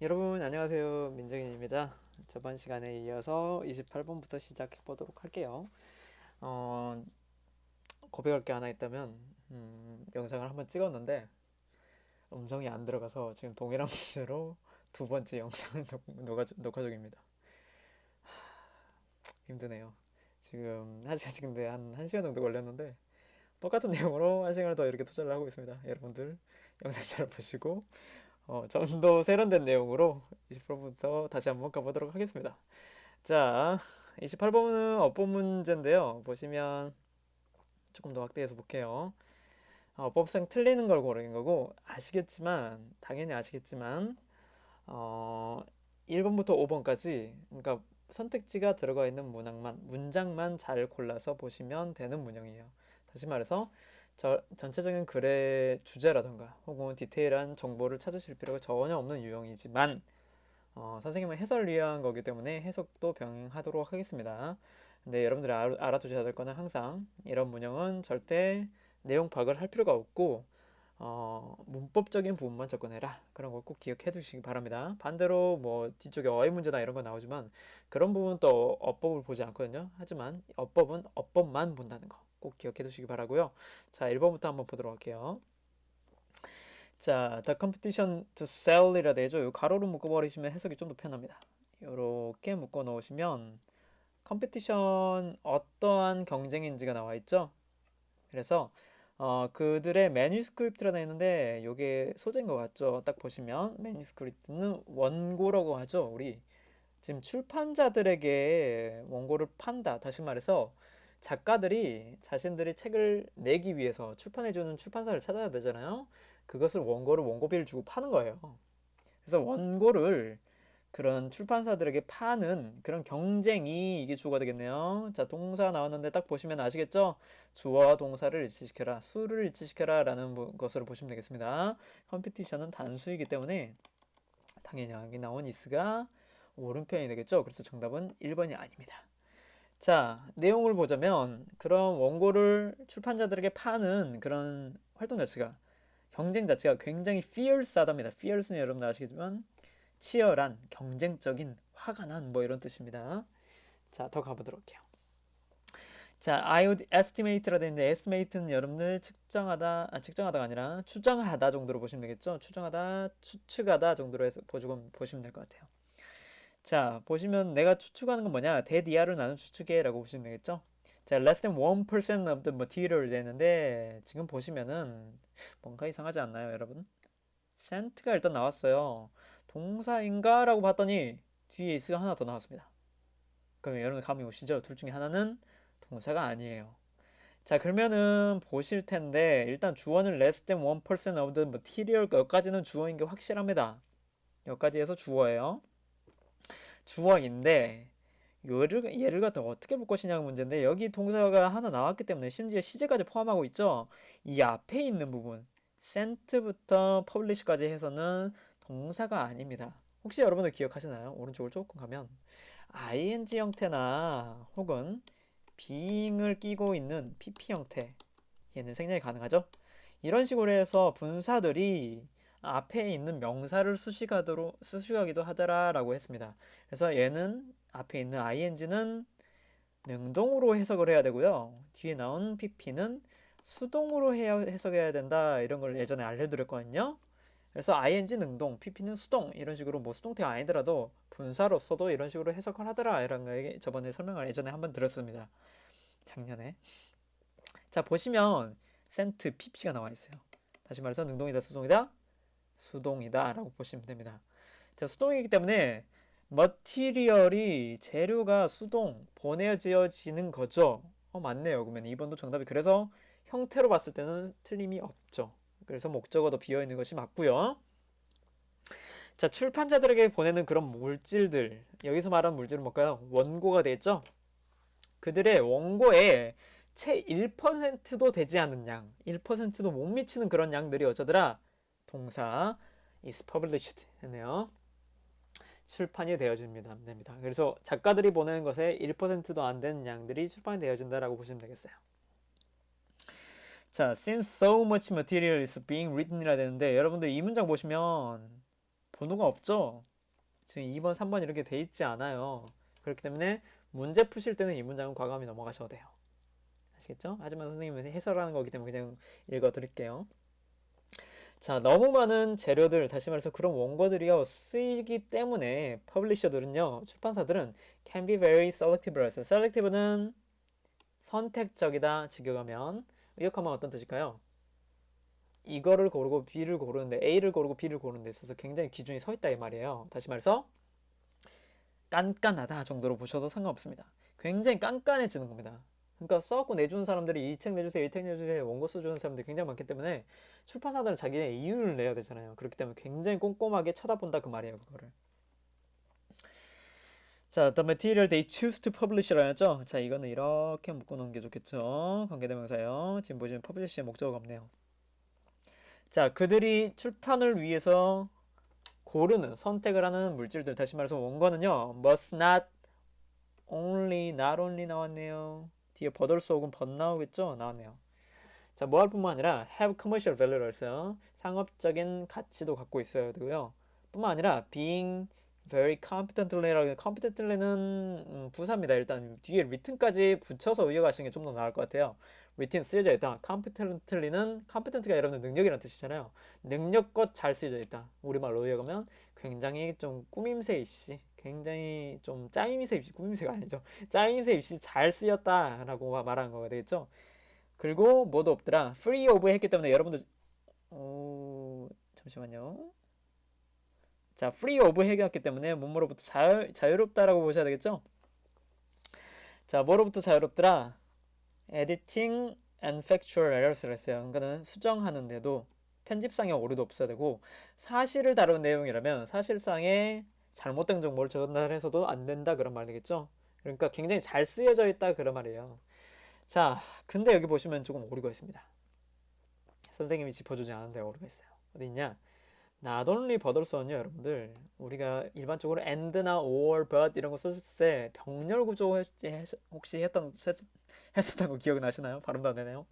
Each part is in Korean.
여러분 안녕하세요. 민정인입니다. 저번 시간에 이어서 28번부터 시작해 보도록 할게요. 어, 고백할 게 하나 있다면 영상을 한번 찍었는데 음성이 안 들어가서 지금 동일한 문제로 두 번째 영상을 녹화 중입니다. 힘드네요. 지금 근데 한 1시간 정도 걸렸는데 똑같은 내용으로 1시간을 더 이렇게 투자를 하고 있습니다. 여러분들 영상 잘 보시고 좀 더 세련된 내용으로 20번부터 다시 한번 가보도록 하겠습니다. 자, 28번은 어법 문제인데요. 보시면 조금 더 확대해서 볼게요. 어법상 틀리는 걸 고르는 거고, 당연히 아시겠지만, 어, 1번부터 5번까지, 그러니까 선택지가 들어가 있는 문장만 잘 골라서 보시면 되는 문형이에요. 다시 말해서, 전체적인 글의 주제라던가, 혹은 디테일한 정보를 찾으실 필요가 전혀 없는 유형이지만, 선생님은 해설을 위한 거기 때문에 해석도 병행하도록 하겠습니다. 근데 여러분들이 알아두셔야 될 거는 항상 이런 문형은 절대 내용 파악을 할 필요가 없고 문법적인 부분만 접근해라. 그런 걸 꼭 기억해 두시기 바랍니다. 반대로 뭐 뒤쪽에 어휘 문제나 이런 거 나오지만 그런 부분은 또 어법을 보지 않거든요. 하지만 어법은 어법만 본다는 거 꼭 기억해 두시기 바라고요. 자, 1번부터 한번 보도록 할게요. 자, the competition to sell이라 되죠. 요 가로로 묶어버리시면 해석이 좀 더 편합니다. 요렇게 묶어 놓으시면 컴피티션 어떠한 경쟁인지가 나와 있죠. 그래서 그들의 매뉴스크립트라 되어 있는데 요게 소재인 것 같죠. 딱 보시면 매뉴스크립트는 원고라고 하죠. 우리 지금 출판자들에게 원고를 판다. 다시 말해서 작가들이 자신들이 책을 내기 위해서 출판해주는 출판사를 찾아야 되잖아요. 그것을 원고비를 주고 파는 거예요. 그래서 원고를 그런 출판사들에게 파는 그런 경쟁이 이게 주어가 되겠네요. 자, 동사 나왔는데 딱 보시면 아시겠죠? 주어와 동사를 일치시켜라, 수를 일치시켜라 라는 것으로 보시면 되겠습니다. 컴피티션은 단수이기 때문에 당연히 여기 나온 is가 오른편이 되겠죠? 그래서 정답은 1번이 아닙니다. 자, 내용을 보자면 그런 원고를 출판자들에게 파는 그런 활동 자체가 경쟁 자체가 굉장히 fierce하답니다. fierce는 여러분 아시겠지만 치열한, 경쟁적인, 화가 난 뭐 이런 뜻입니다. 자, 더 가보도록 할게요. 자, I would estimate라 되어 있는데 estimate는 여러분들 측정하다가 아니라 추정하다 정도로 보시면 되겠죠. 추정하다, 추측하다 정도로 해서 보시면 될 것 같아요. 자, 보시면 내가 추측하는 건 뭐냐? 대디아를 나는 추측해 라고 보시면 되겠죠. 자, less than 1% of the material 되는데 지금 보시면은 뭔가 이상하지 않나요, 여러분? cent가 일단 나왔어요. 동사인가? 라고 봤더니 뒤에 is가 하나 더 나왔습니다. 그러면 여러분 감이 오시죠? 둘 중에 하나는 동사가 아니에요. 자, 그러면은 보실 텐데 일단 주어는 less than 1% of the material 여기까지는 주어인 게 확실합니다. 여기까지 해서 주어예요. 주어인데 얘를 갖다 어떻게 볼 것이냐가 문제인데 여기 동사가 하나 나왔기 때문에 심지어 시제까지 포함하고 있죠. 이 앞에 있는 부분 sent부터 publish까지 해서는 동사가 아닙니다. 혹시 여러분들 기억하시나요? 오른쪽을 조금 가면 ing 형태나 혹은 being을 끼고 있는 pp 형태 얘는 생략이 가능하죠. 이런 식으로 해서 분사들이 앞에 있는 명사를 수식하기도 하더라라고 했습니다. 그래서 얘는 앞에 있는 ing는 능동으로 해석을 해야 되고요. 뒤에 나온 pp는 수동으로 해석해야 된다. 이런 걸 예전에 알려드렸거든요. 그래서 ing 능동, pp는 수동 이런 식으로 뭐 수동태가 아니더라도 분사로서도 이런 식으로 해석을 하더라. 이런 거 저번에 설명을 예전에 한번 들었습니다. 작년에. 자, 보시면 센트 pp가 나와 있어요. 다시 말해서 능동이다, 수동이다? 수동이다 라고 보시면 됩니다. 자, 수동이기 때문에 머티리얼이 재료가 수동 보내지어지는 거죠. 맞네요. 그러면 2번도 정답이 그래서 형태로 봤을 때는 틀림이 없죠. 그래서 목적어도 비어있는 것이 맞고요. 자, 출판자들에게 보내는 그런 물질들 여기서 말하는 물질은 뭘까요? 원고가 되겠죠. 그들의 원고에 채 1%도 되지 않는 양, 1%도 못 미치는 그런 양들이 어쩌더라? 동사 is published 했네요. 출판이 되어집니다. 그래서 작가들이 보내는 것에 1%도 안 되는 양들이 출판이 되어진다라고 보시면 되겠어요. 자, since so much material is being written이라 되는데 여러분들 이 문장 보시면 번호가 없죠? 지금 2번, 3번 이렇게 돼 있지 않아요. 그렇기 때문에 문제 푸실 때는 이 문장은 과감히 넘어가셔도 돼요. 아시겠죠? 하지만 선생님은 해설하는 거기 때문에 그냥 읽어 드릴게요. 자, 너무 많은 재료들, 다시 말해서 그런 원고들이요 쓰이기 때문에 퍼블리셔들은요, 출판사들은 can be very selective라고 했어요. selective는 선택적이다, 직역하면. 의역하면 어떤 뜻일까요? 이거를 고르고 B를 고르는데, A를 고르고 B를 고르는 데 있어서 굉장히 기준이 서 있다 이 말이에요. 다시 말해서 깐깐하다 정도로 보셔도 상관없습니다. 굉장히 깐깐해지는 겁니다. 그러니까 써갖고 내주는 사람들이 이 책 내주세요, 이 책 내주세요, 원고 써주는 사람들이 굉장히 많기 때문에 출판사들은 자기의 이유를 내야 되잖아요. 그렇기 때문에 굉장히 꼼꼼하게 쳐다본다 그 말이에요, 그거를. 자, the material they choose to publish라고 했죠. 자, 이거는 이렇게 묶어놓은 게 좋겠죠. 관계대명사요. 지금 보시면 publish의 목적어가 없네요. 자, 그들이 출판을 위해서 고르는, 선택을 하는 물질들, 다시 말해서 원고는요, must not only 나왔네요. 뒤에 but also 혹은 but 나오겠죠? 나왔네요. 자, 뭐 할 뿐만 아니라 have commercial value라고 했어요. 상업적인 가치도 갖고 있어야 되고요. 뿐만 아니라 being very competently라고, competently는 부사입니다. 일단 뒤에 written까지 붙여서 의역하시는 게 좀 더 나을 것 같아요. written 쓰여져 있다. competently는 competent가 여러분들 능력이라는 뜻이잖아요. 능력껏 잘 쓰여져 있다. 우리말로 의역하면 굉장히 좀 꾸밈새 있이, 굉장히 좀 짜임새 입시, 꾸밈새가 아니죠. 짜임새 입시 잘 쓰였다라고 말하는 거가 되겠죠. 그리고 뭐도 없더라. free of 했기 때문에 여러분들 잠시만요. 자, free of 해결했기 때문에 뭐뭐로부터 자유롭다라고 보셔야 되겠죠? 자, 뭐로부터 자유롭더라? editing and factual errors를 했어요. 그러니까는 수정하는데도 편집상의 오류도 없어야 되고 사실을 다루는 내용이라면 사실상의 잘못된 정보를 전달해서도 안 된다 그런 말이겠죠? 그러니까 굉장히 잘 쓰여져 있다 그런 말이에요. 자, 근데 여기 보시면 조금 오류가 있습니다. 선생님이 짚어주지 않은데 오류가 있어요. 어디 있냐? not only but also는요, 여러분들 우리가 일반적으로 and나 or but 이런 거 썼을 때 병렬 구조 혹시 했었던 거 기억나시나요? 발음도 안 되네요.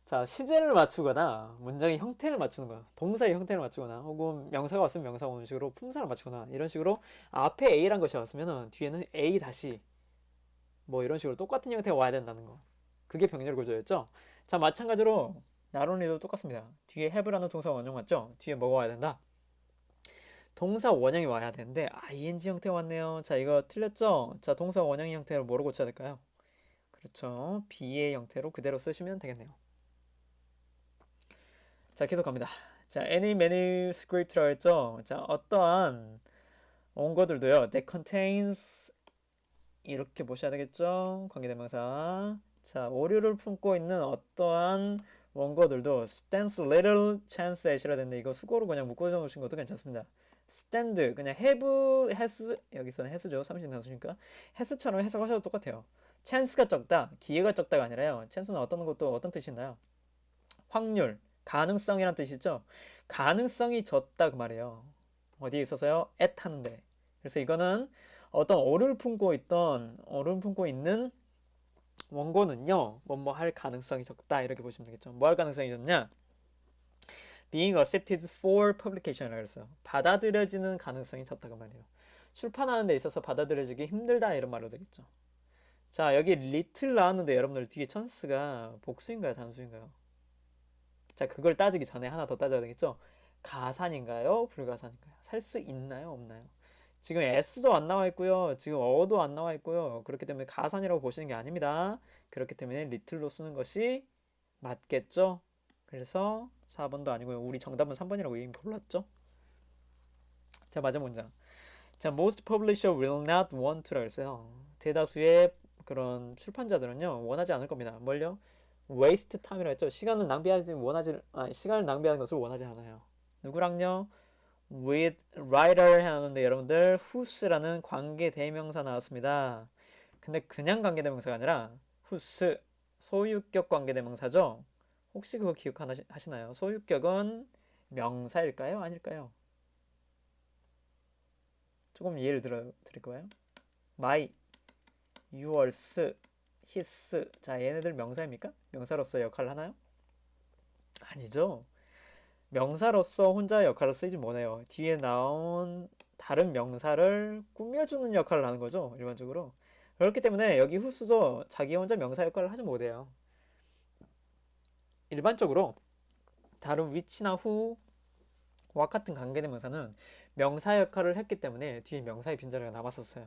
자, 시제를 맞추거나 문장의 형태를 맞추는 거야. 동사의 형태를 맞추거나 혹은 명사가 왔으면 명사 오는 식으로 품사를 맞추거나 이런 식으로 앞에 A란 것이 왔으면 뒤에는 A 다시 뭐 이런 식으로 똑같은 형태가 와야 된다는 거. 그게 병렬 구조였죠. 자, 마찬가지로 나론리도 똑같습니다. 뒤에 have라는 동사 원형 왔죠? 뒤에 뭐가 와야 된다? 동사 원형이 와야 되는데 ing 형태가 왔네요. 자, 이거 틀렸죠? 자, 동사 원형의 형태를 뭐로 고쳐야 될까요? 그렇죠. be의 형태로 그대로 쓰시면 되겠네요. 자, 계속 갑니다. 자, any manuscript라고 했죠? 자, 어떠한 원고들도요. that contains 이렇게 보셔야 되겠죠? 관계대명사. 자, 오류를 품고 있는 어떠한 원고들도 stands little chance at이라 되는데 이거 수고로 그냥 묶어줘 놓으신 것도 괜찮습니다. stand 그냥 have, has 여기서는 has죠. 삼신 단수니까 has처럼 해석하셔도 똑같아요. chance가 적다, 기회가 적다가 아니라요. chance는 어떤 것도 어떤 뜻이 있나요? 확률, 가능성이란 뜻이죠. 가능성이 적다 그 말이에요. 어디에 있어서요? at 하는데. 그래서 이거는 어떤 오류를 품고 있는 원고는요, 뭐뭐 할 가능성이 적다 이렇게 보시면 되겠죠. 뭐 할 가능성이 적냐? being accepted for publication이라고 했어요. 받아들여지는 가능성이 적다고 말이에요. 출판하는 데 있어서 받아들여지기 힘들다 이런 말로 되겠죠. 자, 여기 little 나왔는데 여러분들 뒤에 chance가 복수인가요, 단수인가요? 자, 그걸 따지기 전에 하나 더 따져야 되겠죠. 가산인가요, 불가산인가요? 살 수 있나요, 없나요? 지금 S도 안 나와 있고요. 지금 어도 안 나와 있고요. 그렇기 때문에 가산이라고 보시는 게 아닙니다. 그렇기 때문에 little로 쓰는 것이 맞겠죠? 그래서 4번도 아니고요. 우리 정답은 3번이라고 이미 골랐죠? 자, 마지막 문장. 자, most publisher will not want to라고 했어요. 대다수의 그런 출판자들은요, 원하지 않을 겁니다. 뭘요? waste time이라고 했죠. 시간을 낭비하는 것을 원하지 않아요. 누구랑요? with writer 해놨는데 여러분들 whose라는 관계대명사 나왔습니다. 근데 그냥 관계대명사가 아니라 whose 소유격 관계대명사죠. 혹시 그거 기억하시나요? 소유격은 명사일까요? 아닐까요? 조금 예를 드릴 거예요. my, yours, his. 자, 얘네들 명사입니까? 명사로서 역할을 하나요? 아니죠. 명사로서 혼자 역할을 쓰지 못해요. 뒤에 나온 다른 명사를 꾸며주는 역할을 하는 거죠. 일반적으로. 그렇기 때문에 여기 who도 자기 혼자 명사 역할을 하지 못해요. 일반적으로 다른 which나 who와 같은 관계대명사는 명사 역할을 했기 때문에 뒤에 명사의 빈자리가 남았었어요.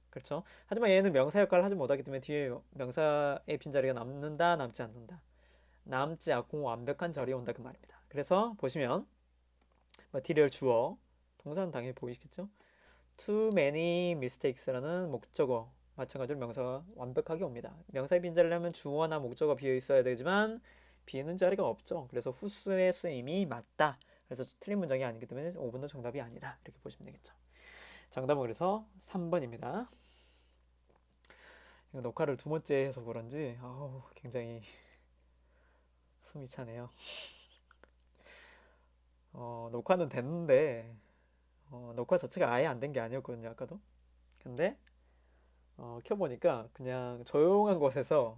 그렇죠? 하지만 얘는 명사 역할을 하지 못하기 때문에 뒤에 명사의 빈자리가 남는다, 남지 않는다. 남지 않고 완벽한 절이 온다 그 말입니다. 그래서 보시면 material 주어, 동사는 당연히 보이시겠죠? Too many mistakes라는 목적어 마찬가지로 명사가 완벽하게 옵니다. 명사의 빈자리를 하면 주어나 목적어 비어 있어야 되지만 비는 자리가 없죠. 그래서 who의 쓰임이 맞다. 그래서 틀린 문장이 아니기 때문에 5번도 정답이 아니다. 이렇게 보시면 되겠죠. 정답은 그래서 3번입니다. 녹화를 두 번째 해서 그런지 굉장히 숨이 차네요. 녹화는 됐는데 녹화 자체가 아예 안 된 게 아니었거든요. 아까도. 근데 켜보니까 그냥 조용한 곳에서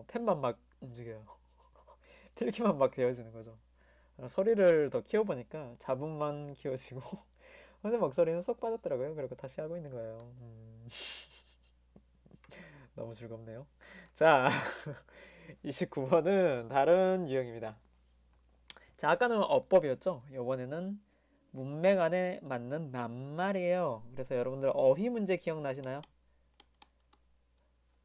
펜만 막 움직여요. 필기만 막 되어지는 거죠. 소리를 더 키워보니까 잡음만 키워지고 선생님 목소리는 쏙 빠졌더라고요. 그리고 다시 하고 있는 거예요. 너무 즐겁네요. 자, 29번은 다른 유형입니다. 자, 아까는 어법이었죠. 이번에는 문맥 안에 맞는 낱말이에요. 그래서 여러분들 어휘 문제 기억나시나요?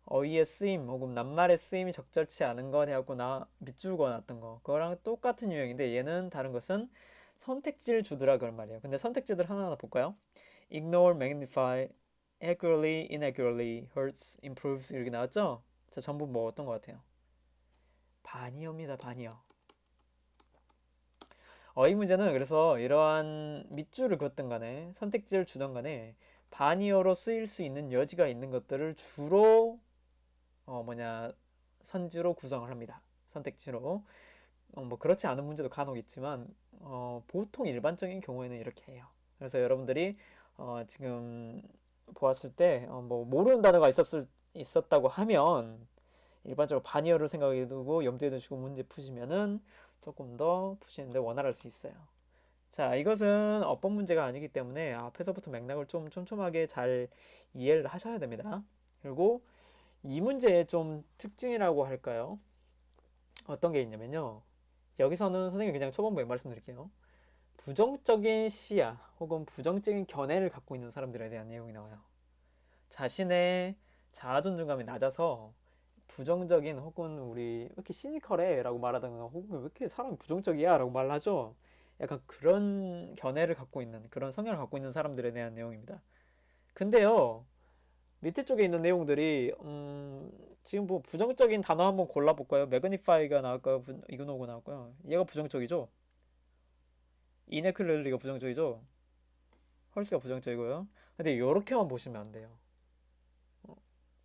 어휘의 쓰임 혹은 낱말의 쓰임이 적절치 않은 거 해갖고 밑줄 그어놨던 거 그거랑 똑같은 유형인데 얘는 다른 것은 선택지를 주더라 그런 말이에요. 근데 선택지들 하나하나 볼까요? ignore, magnify, accurately, inaccurately, hurts, improves 이렇게 나왔죠? 자, 전부 뭐 어떤 것 같아요? 반이어입니다. 반이어. 어휘 문제는 그래서 이러한 밑줄을 그었든 간에 선택지를 주던 간에 반이어로 쓰일 수 있는 여지가 있는 것들을 주로 선지로 구성을 합니다. 선택지로. 뭐 그렇지 않은 문제도 간혹 있지만 보통 일반적인 경우에는 이렇게 해요. 그래서 여러분들이 지금 보았을 때 뭐 모르는 단어가 있었다고 하면 일반적으로 반이어를 생각해 두고 염두에 두시고 문제 푸시면은 조금 더 푸시는데 원활할 수 있어요. 자, 이것은 어법 문제가 아니기 때문에 앞에서부터 맥락을 좀 촘촘하게 잘 이해를 하셔야 됩니다. 그리고 이 문제의 좀 특징이라고 할까요? 어떤 게 있냐면요. 여기서는 선생님이 그냥 초반부에 말씀드릴게요. 부정적인 시야 혹은 부정적인 견해를 갖고 있는 사람들에 대한 내용이 나와요. 자신의 자아존중감이 낮아서 부정적인 혹은 우리 왜 이렇게 시니컬해 라고 말하다가 혹은 왜 이렇게 사람이 부정적이야 라고 말하죠. 약간 그런 견해를 갖고 있는 그런 성향을 갖고 있는 사람들에 대한 내용입니다. 근데요 밑에 쪽에 있는 내용들이 지금 뭐 부정적인 단어 한번 골라볼까요? 매그니파이가 나올까요? 이그노가 나올까요? 얘가 부정적이죠? 이네클렐리가 부정적이죠? 헐스가 부정적이고요. 근데 이렇게만 보시면 안 돼요.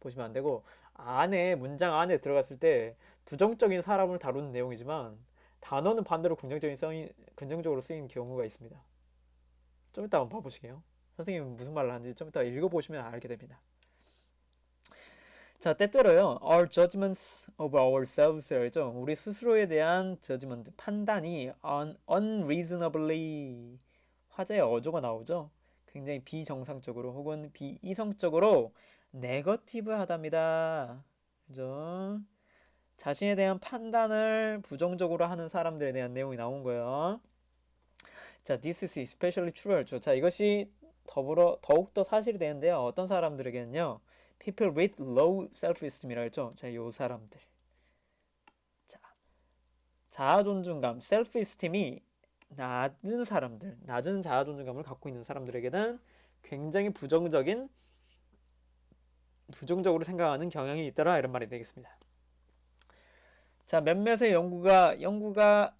보시면 안 되고 안에 문장 안에 들어갔을 때 부정적인 사람을 다루는 내용이지만 단어는 반대로 긍정적으로 쓰인 경우가 있습니다. 좀 이따 한번 봐보시게요. 선생님이 무슨 말을 하는지 좀 이따 읽어보시면 알게 됩니다. 자, 때때로요. Our judgments of ourselves죠. 우리 스스로에 대한 judgment, 판단이 unreasonably 화자의 어조가 나오죠. 굉장히 비정상적으로 혹은 비이성적으로 네거티브하답니다. 그죠? 자신에 대한 판단을 부정적으로 하는 사람들에 대한 내용이 나온 거예요. 자, this is especially true죠. 자, 이것이 더욱더 사실이 되는데요. 어떤 사람들에게는요. people with low self-esteem이라고 했죠. 자, 요 사람들. 자, 자아존중감, self-esteem이 낮은 사람들, 낮은 자아존중감을 갖고 있는 사람들에게는 굉장히 부정적으로 생각하는 경향이 있더라 이런 말이 되겠습니다. 자, 몇몇의 연구가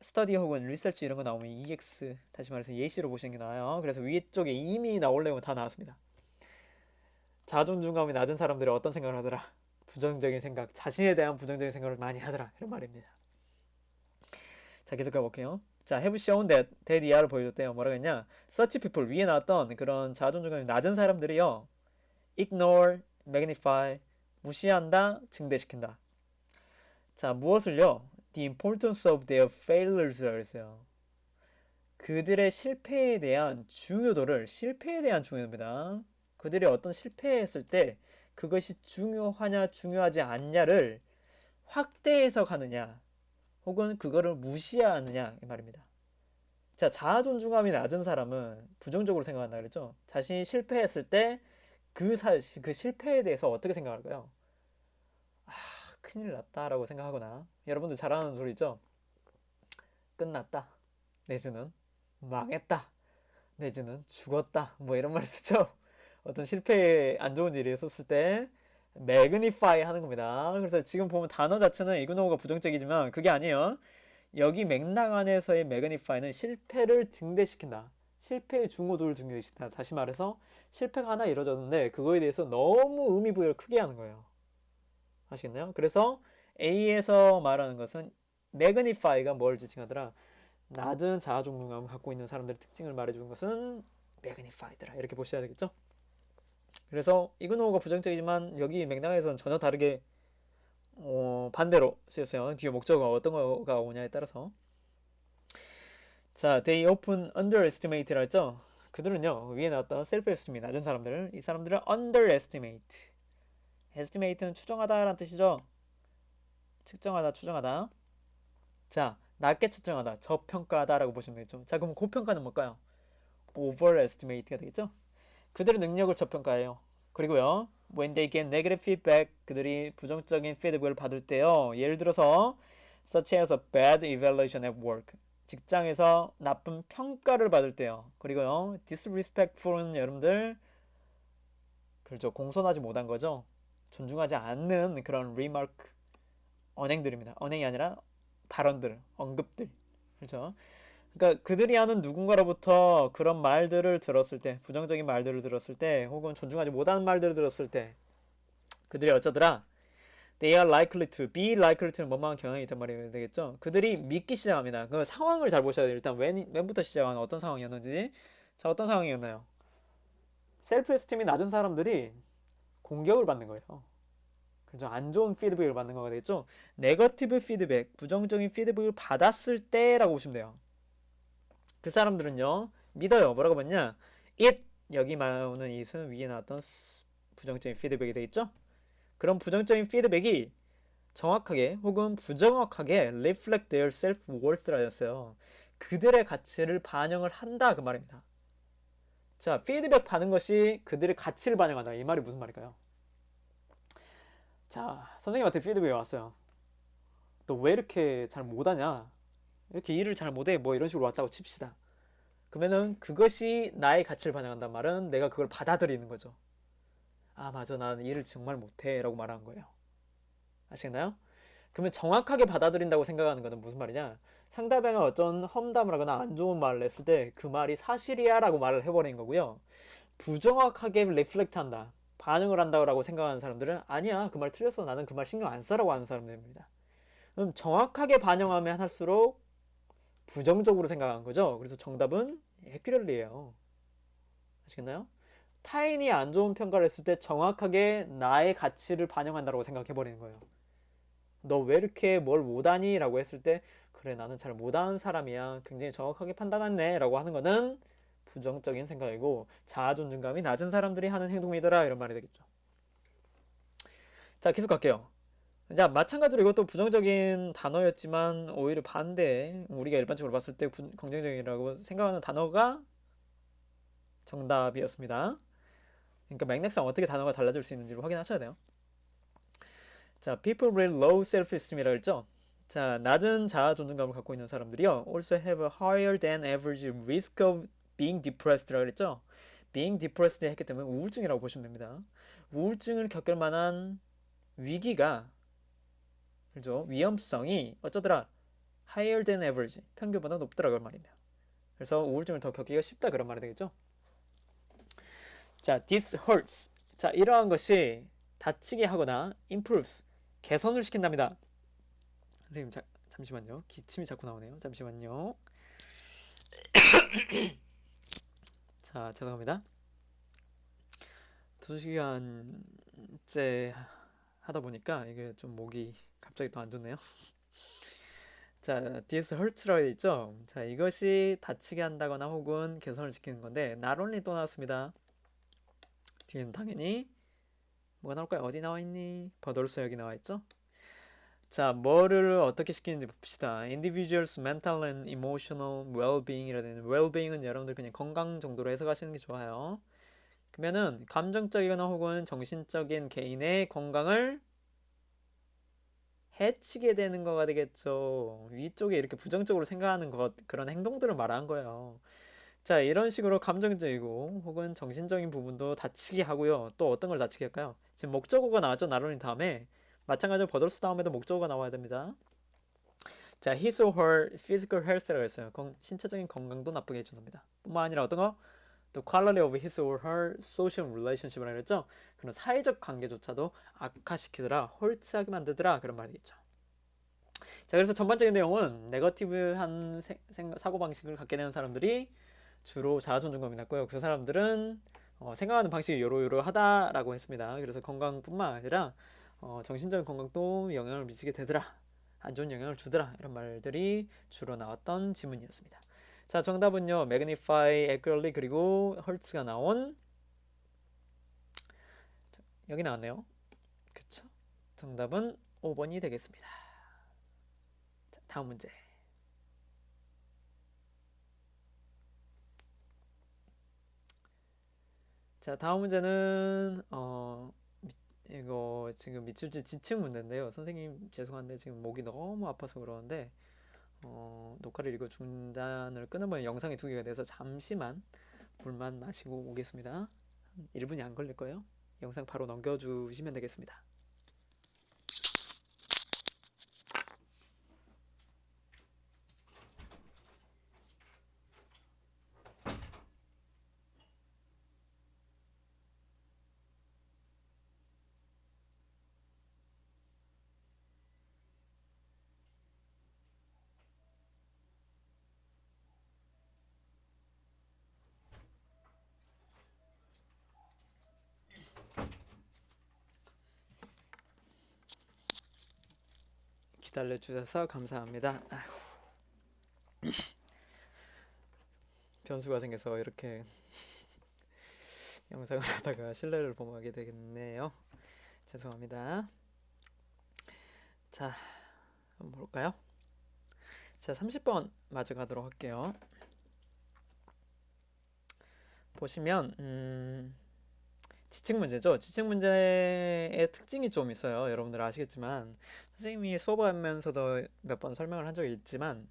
스터디 혹은 리서치 이런 거 나오면 EX 다시 말해서 예시로 보시는 게 나아요. 그래서 위쪽에 이미 나올 내용은 다 나왔습니다. 자존감이 낮은 사람들이 어떤 생각을 하더라? 부정적인 생각, 자신에 대한 부정적인 생각을 많이 하더라 이런 말입니다. 자, 계속 가볼게요. 자, have shown that 이하를 보여줬대요. 뭐라고 했냐? Such people 위에 나왔던 그런 자존감이 낮은 사람들이요. ignore, magnify, 무시한다, 증대시킨다. 자, 무엇을요? The importance of their failures라고 했어요. 그들의 실패에 대한 중요도입니다. 그들이 어떤 실패했을 때 그것이 중요하냐 중요하지 않냐를 확대 해석하느냐 혹은 그거를 무시하느냐 이 말입니다. 자, 자아 존중감이 낮은 사람은 부정적으로 생각한다 그랬죠. 자신이 실패했을 때 그 실패에 대해서 어떻게 생각할까요? 아, 큰일 났다라고 생각하거나 여러분들 잘 아는 소리 있죠? 끝났다. 내지는 망했다. 내지는 죽었다. 뭐 이런 말 쓰죠. 어떤 실패에 안 좋은 일이 있었을 때 매그니파이 하는 겁니다. 그래서 지금 보면 단어 자체는 이그노우가 부정적이지만 그게 아니에요. 여기 맥락 안에서의 매그니파이는 실패를 증대시킨다. 실패의 중요도를 증대시킨다. 다시 말해서 실패가 하나 이루어졌는데 그거에 대해서 너무 의미 부여를 크게 하는 거예요. 아시겠나요? 그래서 A에서 말하는 것은 매그니파이가 뭘 지칭하더라? 낮은 자아 존중감을 갖고 있는 사람들의 특징을 말해주는 것은 매그니파이더라. 이렇게 보셔야 되겠죠? 그래서 이그노우가 부정적이지만 여기 맥락에서는 전혀 다르게 반대로 쓰였어요. 뒤에 목적어가 어떤 거가 오냐에 따라서. 자, they often underestimate라 했죠? 그들은요, 위에 나왔던 self-esteem이 낮은 사람들을, 이 사람들을 underestimate. estimate는 추정하다라는 뜻이죠. 측정하다, 추정하다. 자, 낮게 측정하다, 저평가하다라고 보시면 되겠죠. 자, 그럼 고평가는 뭘까요? overestimate가 되겠죠? 그들의 능력을 저평가해요. 그리고요, when they get negative feedback, 그들이 부정적인 피드백을 받을 때요, 예를 들어서 such as a bad evaluation at work, 직장에서 나쁜 평가를 받을 때요. 그리고요, disrespectful은 여러분들 그렇죠, 공손하지 못한 거죠. 존중하지 않는 그런 remark, 언행들입니다. 언행이 아니라 발언들, 언급들, 그렇죠. 그러니까 그들이 하는 누군가로부터 그런 말들을 들었을 때, 부정적인 말들을 들었을 때, 혹은 존중하지 못하는 말들을 들었을 때, 그들이 어쩌더라? They are likely to, be likely to는 뭐만 경향이 있단 말이 되겠죠? 그들이 믿기 시작합니다. 그 상황을 잘 보셔야 돼요. 일단 when부터 시작하는 어떤 상황이었는지. 자, 어떤 상황이었나요? 셀프 에스팀이 낮은 사람들이 공격을 받는 거예요. 그죠? 안 좋은 피드백을 받는 거가 되겠죠? 네거티브 피드백, 부정적인 피드백을 받았을 때라고 보시면 돼요. 그 사람들은요, 믿어요. 뭐라고 봤냐? it, 여기 나오는 it은 위에 나왔던 부정적인 피드백이 되겠죠? 그런 부정적인 피드백이 정확하게 혹은 부정확하게 reflect their self-worth라 했어요. 그들의 가치를 반영을 한다 그 말입니다. 자, 피드백 받는 것이 그들의 가치를 반영한다. 이 말이 무슨 말일까요? 자, 선생님한테 피드백이 왔어요. 너 왜 이렇게 잘 못하냐? 이렇게 일을 잘 못해? 뭐 이런 식으로 왔다고 칩시다. 그러면은 그것이 나의 가치를 반영한단 말은 내가 그걸 받아들이는 거죠. 아, 맞아. 나는 일을 정말 못해. 라고 말하는 거예요. 아시겠나요? 그러면 정확하게 받아들인다고 생각하는 것은 무슨 말이냐? 상대방은 어떤 험담을 하거나 안 좋은 말을 했을 때 그 말이 사실이야 라고 말을 해버린 거고요. 부정확하게 리플렉트 한다. 반응을 한다고 생각하는 사람들은 아니야. 그 말 틀렸어. 나는 그 말 신경 안 써라고 하는 사람들입니다. 그럼 정확하게 반영하면 할수록 부정적으로 생각한 거죠. 그래서 정답은 accurately예요. 아시겠나요? 타인이 안 좋은 평가를 했을 때 정확하게 나의 가치를 반영한다고 생각해버리는 거예요. 너 왜 이렇게 뭘 못하니? 라고 했을 때 그래 나는 잘 못하는 사람이야. 굉장히 정확하게 판단했네. 라고 하는 거는 부정적인 생각이고 자아 존중감이 낮은 사람들이 하는 행동이더라. 이런 말이 되겠죠. 자, 계속 갈게요. 자, 마찬가지로 이것도 부정적인 단어였지만 오히려 반대 우리가 일반적으로 봤을 때 긍정적이라고 생각하는 단어가 정답이었습니다. 그러니까 맥락상 어떻게 단어가 달라질 수 있는지를 확인하셔야 돼요. 자, people with low self-esteem이라고 했죠. 자, 낮은 자아 존중감을 갖고 있는 사람들이요. also have a higher than average risk of being depressed라고 그랬죠. being depressed 했기 때문에 우울증이라고 보시면 됩니다. 우울증을 겪을 만한 위기가 그죠? 위험성이 어쩌더라? higher than average, 평균보다 높더라고 말입니다. 그래서 우울증을 더 겪기가 쉽다 그런 말이 되겠죠. 자, this hurts. 자, 이러한 것이 다치게 하거나 improves, 개선을 시킨답니다. 선생님, 잠시만요. 기침이 자꾸 나오네요. 잠시만요. 자, 죄송합니다. 2시간째 하다 보니까 이게 좀 목이 갑자기 또 안 좋네요. 자, this hurts라고 되어 있죠? 자, 이것이 다치게 한다거나 혹은 개선을 시키는 건데 not only 또 나왔습니다. 뒤에는 당연히 뭐가 나올까요? 어디 나와 있니? but also 여기 나와 있죠? 자, 뭐를 어떻게 시키는지 봅시다. Individuals mental and emotional well-being이라는 well-being은 여러분들 그냥 건강 정도로 해석하시는 게 좋아요. 그러면은 감정적이거나 혹은 정신적인 개인의 건강을 해치게 되는 거가 되겠죠. 위쪽에 이렇게 부정적으로 생각하는 것, 그런 행동들을 말한 거예요. 자, 이런 식으로 감정적이고 혹은 정신적인 부분도 다치게 하고요. 또 어떤 걸 다치게 할까요? 지금 목적어가 나왔죠. 나론이 다음에. 마찬가지로 버들스 다음에도 목적어가 나와야 됩니다. 자, his or her physical health라고 했어요. 신체적인 건강도 나쁘게 해준답니다. 뿐만 아니라 어떤 거? 또 quality of his or her social relationship이라고 했죠. 그런 사회적 관계조차도 악화시키더라, 홀트하게 만들더라 그런 말이겠죠. 자, 그래서 전반적인 내용은 네거티브한 사고방식을 갖게 되는 사람들이 주로 자아존중감이 낮고요. 그 사람들은 생각하는 방식이 요러요러하다라고 했습니다. 그래서 건강뿐만 아니라 정신적인 건강도 영향을 미치게 되더라, 안 좋은 영향을 주더라, 이런 말들이 주로 나왔던 지문이었습니다. 자, 정답은요, magnify, accurately, 그리고 hurts가 나온 여기 나왔네요. 그쵸? 정답은 5번이 되겠습니다. 자, 다음 문제. 자, 다음 문제는 이거 지금 미출지 지층 문제인데요. 선생님 죄송한데 지금 목이 너무 아파서 그러는데 녹화를 이거 중단을 끊으면 영상이 2개가 돼서 잠시만 물만 마시고 오겠습니다. 1분이 안 걸릴 거예요. 영상 바로 넘겨주시면 되겠습니다. 기다려주셔서 감사합니다. 아이고. 변수가 생겨서 이렇게 영상을 하다가 실례를 범하게 되겠네요. 죄송합니다. 자, 한번 볼까요? 자, 30번 마저 가도록 할게요. 보시면 지층 문제죠. 지층 문제의 특징이 좀 있어요. 여러분들 아시겠지만 선생님이 수업하면서도 몇 번 설명을 한 적이 있지만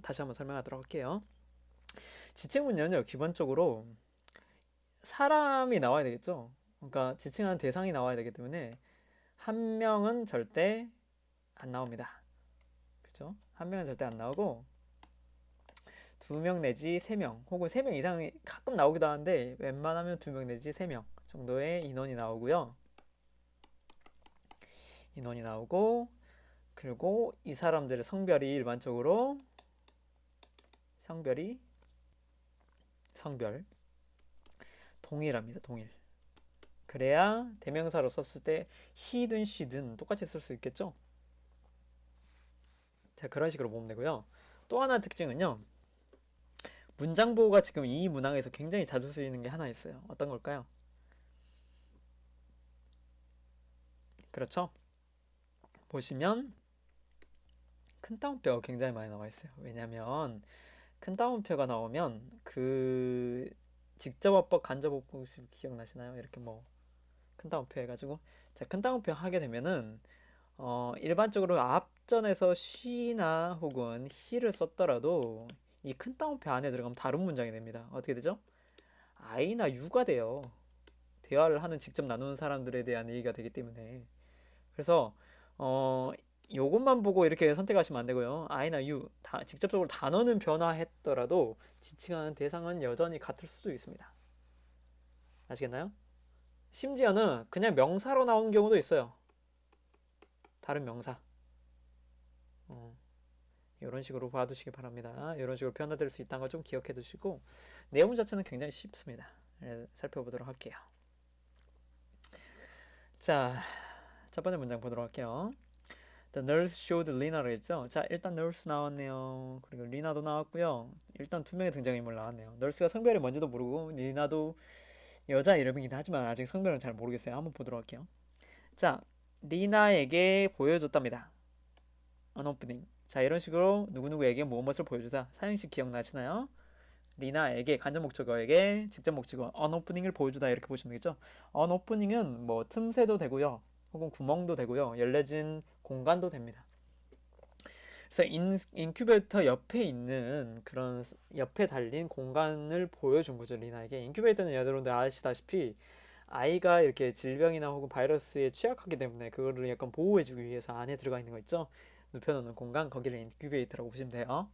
다시 한번 설명하도록 할게요. 지층 문제는요, 기본적으로 사람이 나와야 되겠죠. 그러니까 지칭하는 대상이 나와야 되기 때문에 한 명은 절대 안 나옵니다. 그렇죠? 한 명은 절대 안 나오고 2명 내지 3명 혹은 3명 이상이 가끔 나오기도 하는데 웬만하면 2명 내지 3명 정도의 인원이 나오고요. 인원이 나오고, 그리고 이 사람들의 성별이 일반적으로 성별 동일합니다. 동일. 그래야 대명사로 썼을 때 he든 she든 똑같이 쓸 수 있겠죠. 자, 그런 식으로 보면 되고요. 또 하나 특징은요, 문장 보호가 지금 이 문항에서 굉장히 자주 쓰이는 게 하나 있어요. 어떤 걸까요? 그렇죠? 보시면 큰 따옴표가 굉장히 많이 나와 있어요. 왜냐면 큰 따옴표가 나오면 그 직접어법, 간접어법 기억나시나요? 이렇게 뭐 큰 따옴표 해가지고, 자, 큰 따옴표 하게 되면은 일반적으로 앞전에서 she나 혹은 he를 썼더라도 이 큰 따옴표 안에 들어가면 다른 문장이 됩니다. 어떻게 되죠? I나 U가 돼요. 대화를 하는, 직접 나누는 사람들에 대한 얘기가 되기 때문에. 그래서 요것만 보고 이렇게 선택하시면 안 되고요. I나 U 직접적으로 단어는 변화했더라도 지칭하는 대상은 여전히 같을 수도 있습니다. 아시겠나요? 심지어는 그냥 명사로 나온 경우도 있어요. 다른 명사. 이런 식으로 봐두시기 바랍니다. 이런 식으로 변화될 수 있다는 걸 좀 기억해 두시고, 내용 자체는 굉장히 쉽습니다. 살펴보도록 할게요. 자, 첫 번째 문장 보도록 할게요. The The nurse showed Lina를 했죠. 자, 일단 nurse 나왔네요. 그리고 리나도 나왔고요. 일단 두 명의 등장인물 나왔네요. nurse가 성별이 뭔지도 모르고 리나도 여자 이름이긴 하지만 아직 성별은 잘 모르겠어요. 한번 보도록 할게요. 자, 리나에게 보여줬답니다. An opening. 자, 이런 식으로 누구누구에게 무엇을 보여주다. 사용식 기억나시나요? 리나에게 간접 목적어에게 직접 목적어 an opening을 보여주다 이렇게 보시면 되겠죠. an opening은 뭐 틈새도 되고요. 혹은 구멍도 되고요. 열려진 공간도 됩니다. 그래서 인큐베이터 옆에 있는 그런 옆에 달린 공간을 보여준 거죠. 리나에게. 인큐베이터는 여러분들 아시다시피 아이가 이렇게 질병이나 혹은 바이러스에 취약하기 때문에 그거를 약간 보호해주기 위해서 안에 들어가 있는 거 있죠. 눕혀놓는 공간, 거기를 인큐베이터라고 보시면 돼요.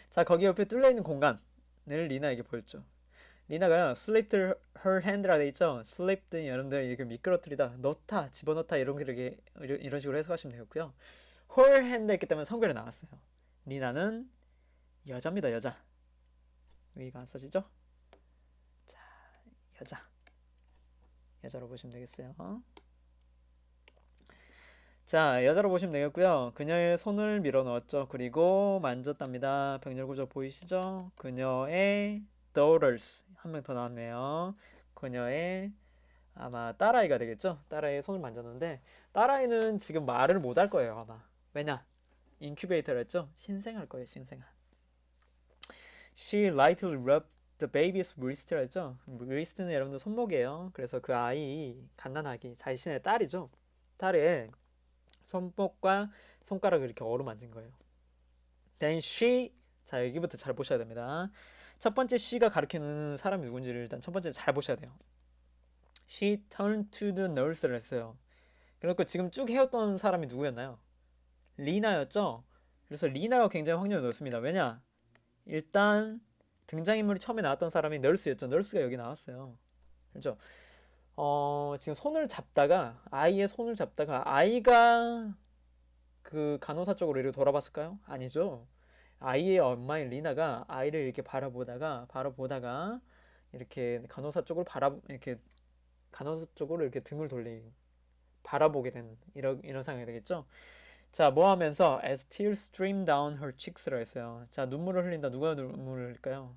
자, 거기 옆에 뚫려있는 공간을 리나에게 보였죠. 리나가 slipped her hand라 돼 있죠. slipped 여러분들 이렇게 미끄러뜨리다, 넣다, 집어넣다 이런 식으로 해석하시면 되겠고요. her hand 했기 때문에 성별이 나왔어요. 리나는 여자입니다. 여자. 여기가 안 써지죠? 자, 여자로 보시면 되겠어요. 자, 여자로 보시면 되겠고요. 그녀의 손을 밀어 넣었죠. 그리고 만졌답니다. 병렬 구조 보이시죠? 그녀의 daughters 한 명 더 나왔네요. 그녀의 아마 딸아이가 되겠죠? 딸아이의 손을 만졌는데 딸아이는 지금 말을 못 할 거예요. 아마. 왜냐? 인큐베이터를 했죠? 신생할 거예요. 신생아. She lightly rubbed the baby's wrist를 했죠? wrist는 여러분들 손목이에요. 그래서 그 아이 갓난아기 자신의 딸이죠. 딸의 손목과 손가락을 이렇게 어루만진 거예요. Then she, 자 여기부터 잘 보셔야 됩니다. 첫 번째 she가 가리키는 사람이 누군지를 일단 첫 번째 잘 보셔야 돼요. She turned to the nurse를 했어요. 그리고 지금 쭉 해왔던 사람이 누구였나요? 리나였죠? 그래서 리나가 굉장히 확률이 높습니다. 왜냐? 일단 등장인물이 처음에 나왔던 사람이 널스였죠. 널스가 여기 나왔어요. 그렇죠? 지금 손을 잡다가 아이의 손을 잡다가 아이가 그 간호사 쪽으로 이렇게 돌아봤을까요? 아니죠. 아이의 엄마인 리나가 아이를 이렇게 바라보다가 이렇게 간호사 쪽으로 이렇게 등을 바라보게 된 이런 상황이 되겠죠. 자, 뭐 하면서 as tears stream down her cheeks라고 했어요. 자, 눈물을 흘린다. 누가 눈물을 흘릴까요?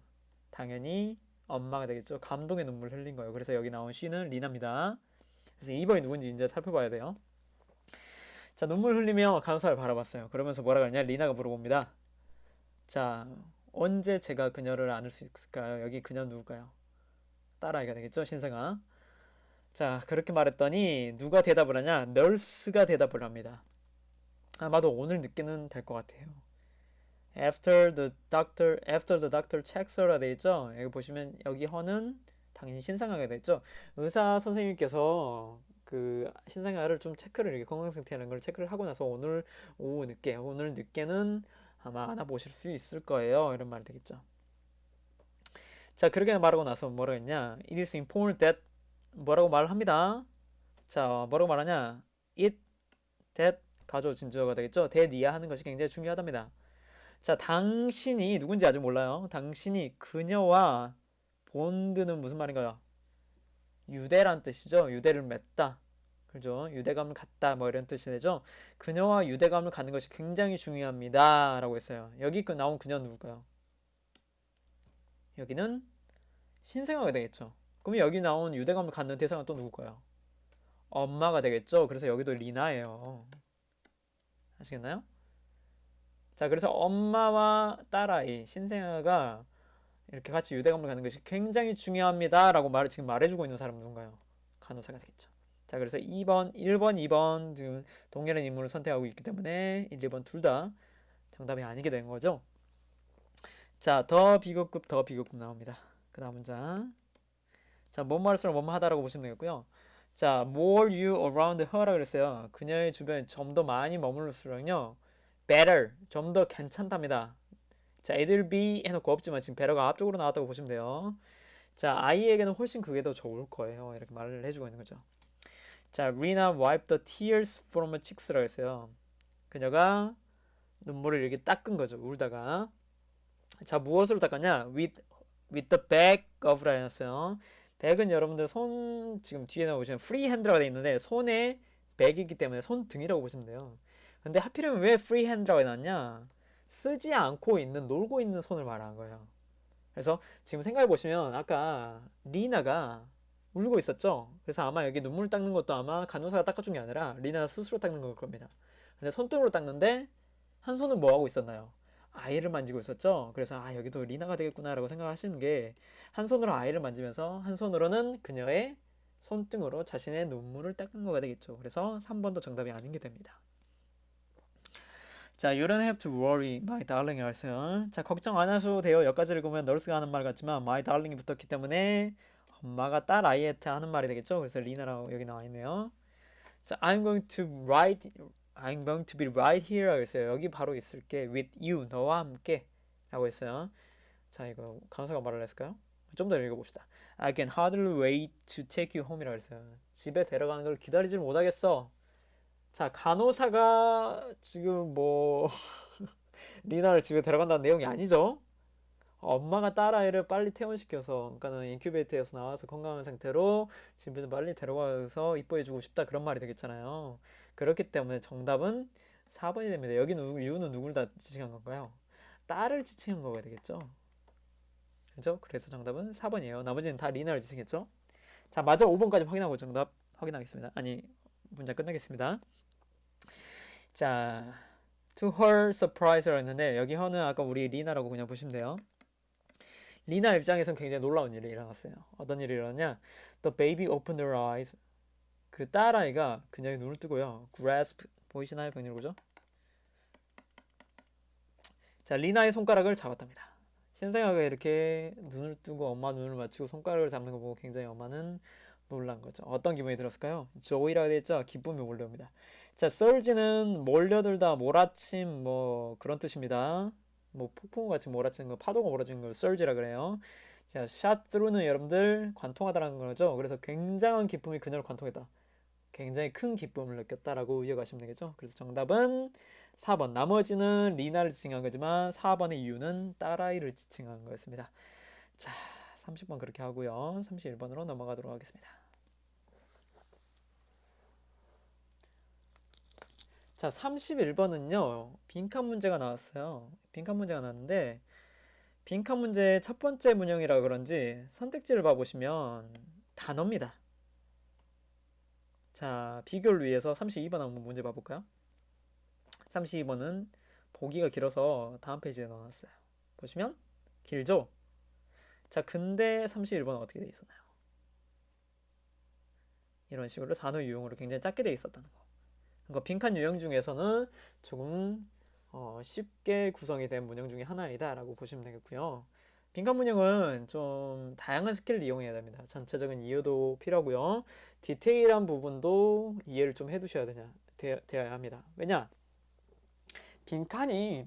당연히 엄마가 되겠죠. 감동의 눈물 흘린 거예요. 그래서 여기 나온 she는 리나입니다. 그래서 2번이 누군지 이제 살펴봐야 돼요. 자, 눈물 흘리며 간호사를 바라봤어요. 그러면서 뭐라 그러냐? 리나가 물어봅니다. 자, 언제 제가 그녀를 안을 수 있을까요? 여기 그녀 누굴까요? 딸아이가 되겠죠? 신생아. 자, 그렇게 말했더니 누가 대답을 하냐? 널스가 대답을 합니다. 아마도 오늘 늦게는 될 것 같아요. After the doctor checks her라 돼 있죠? 여기 보시면 여기 her는 당연히 신생아가 돼 있죠. 의사 선생님께서 그 신생아를 좀 체크를 이렇게 건강 상태라는 걸 체크를 하고 나서 오늘 늦게는 아마 안아보실 수 있을 거예요. 이런 말이 되겠죠. 자, 그렇게 말하고 나서 뭐라 했냐? It is important that 뭐라고 말을 합니다. 자, 뭐라고 말하냐? It that 가조 진주어가 되겠죠. 대니아 하는 것이 굉장히 중요하답니다. 자, 당신이 누군지 아직 몰라요. 당신이 그녀와 본드는 무슨 말인가요? 유대란 뜻이죠. 유대를 맺다. 그죠? 유대감을 갖다 뭐 이런 뜻이 되죠. 그녀와 유대감을 갖는 것이 굉장히 중요합니다. 라고 했어요. 여기 나온 그녀는 누굴까요? 여기는 신생아가 되겠죠. 그럼 여기 나온 유대감을 갖는 대상은 또 누굴까요? 엄마가 되겠죠. 그래서 여기도 리나예요. 아시겠나요? 자, 그래서 엄마와 딸아이, 신생아가 이렇게 같이 유대감을 갖는 것이 굉장히 중요합니다. 라고 지금 말해주고 있는 사람은 누군가요? 간호사가 되겠죠. 자, 그래서 1번, 2번 지금 동일한 인물을 선택하고 있기 때문에 1, 2번 둘 다 정답이 아니게 된 거죠. 자, 더 비교급 나옵니다. 그 다음 문장. 자, 뭐뭐 할수록 뭐뭐 하다라고 보시면 되겠고요. 자, more you around her라 그랬어요. 그녀의 주변에 좀 더 많이 머물를수록요. better, 좀 더 괜찮답니다. 자, it'll be 해놓고 없지만 지금 better가 앞쪽으로 나왔다고 보시면 돼요. 자, 아이에게는 훨씬 그게 더 좋을 거예요. 이렇게 말을 해주고 있는 거죠. 자, Rina wiped the tears from her cheeks라고 했어요. 그녀가 눈물을 이렇게 닦은 거죠. 울다가. 자, 무엇으로 닦았냐? with the back of라 해놨어요. 백은 여러분들 지금 뒤에 나오시면 free hand라고 되어 있는데 손에 백이기 때문에 손등이라고 보시면 돼요. 근데 하필이면 왜 free hand라고 해놨냐? 쓰지 않고 있는, 놀고 있는 손을 말하는 거예요. 그래서 지금 생각해 보시면 아까 리나가 울고 있었죠? 그래서 아마 여기 눈물 닦는 것도 아마 간호사가 닦아준 게 아니라 리나가 스스로 닦는 걸 겁니다. 근데 손등으로 닦는데 한 손은 뭐 하고 있었나요? 아이를 만지고 있었죠? 그래서 아 여기도 리나가 되겠구나라고 생각하시는 게 한 손으로 아이를 만지면서 한 손으로는 그녀의 손등으로 자신의 눈물을 닦은 거가 되겠죠. 그래서 3번도 정답이 아닌 게 됩니다. 자, you don't have to worry, my darling, 알았어요. 자, 걱정 안 하셔도 돼요. 여기까지 읽으면 널스가 하는 말 같지만 my darling이 붙었기 때문에 엄마가 딸 아이한테 하는 말이 되겠죠. 그래서 리나라고 여기 나와 있네요. 자, I'm going to be right here 라고 했어요. 여기 바로 있을게. with you, 너와 함께 라고 했어요. 자, 이거 간호사가 말을 했을까요? 좀 더 읽어봅시다. I can hardly wait to take you home 이라고 했어요. 집에 데려가는 걸 기다리질 못하겠어. 자, 간호사가 지금 뭐 리나를 집에 데려간다는 내용이 아니죠. 엄마가 딸아이를 빨리 퇴원시켜서, 그러니까는 인큐베이터에서 나와서 건강한 상태로 집에 빨리 데려가서 이뻐해주고 싶다 그런 말이 되겠잖아요. 그렇기 때문에 정답은 4번이 됩니다. 여기 이유는 누굴 다 지칭한 건가요? 딸을 지칭한 거가 되겠죠. 그죠? 그래서 정답은 4번이에요. 나머지는 다 리나를 지칭했죠. 자, 마저 5번까지 확인하고 정답 확인하겠습니다. 아니, 문장 끝내겠습니다. 자, to her surprise라고 했는데 여기 her는 아까 우리 리나라고 그냥 보시면 돼요. 리나 입장에선 굉장히 놀라운 일이 일어났어요. 어떤 일이 일어났냐? The baby opened her eyes. 그 딸아이가 그녀의 눈을 뜨고요. grasp 보이시나요? 병렬구죠? 자, 리나의 손가락을 잡았답니다. 신생아가 이렇게 눈을 뜨고 엄마 눈을 맞추고 손가락을 잡는 거 보고 굉장히 엄마는 놀란 거죠. 어떤 기분이 들었을까요? joy라고 되어 있죠? 기쁨이 몰려옵니다. 자, surge는 몰려들다, 몰아침 뭐 그런 뜻입니다. 뭐 폭풍같이 몰아치는 거, 파도가 몰아치는 걸 surge라 그래요. 자, shot through는 여러분들 관통하다라는 거죠. 그래서 굉장한 기쁨이 그녀를 관통했다. 굉장히 큰 기쁨을 느꼈다라고 이해가시면 되겠죠. 그래서 정답은 4번. 나머지는 리나를 지칭한 거지만 4번의 이유는 딸아이를 지칭한 거였습니다. 자, 30번 그렇게 하고요. 31번으로 넘어가도록 하겠습니다. 자, 31번은요. 빈칸 문제가 나왔어요. 빈칸 문제가 나왔는데 빈칸 문제 첫 번째 문형이라 그런지 선택지를 봐보시면 단어입니다. 자, 비교를 위해서 32번 한번 문제 봐볼까요? 32번은 보기가 길어서 다음 페이지에 넣어놨어요. 보시면 길죠? 자, 근데 31번은 어떻게 돼 있었나요? 이런 식으로 단어 유형으로 굉장히 작게 돼 있었다는 거. 그러니까 빈칸 유형 중에서는 조금 쉽게 구성이 된 문형 중에 하나이다 라고 보시면 되겠고요. 빈칸 문형은 좀 다양한 스킬을 이용해야 됩니다. 전체적인 이해도 필요하고요. 디테일한 부분도 이해를 좀 해두셔야 되어야 합니다. 왜냐? 빈칸이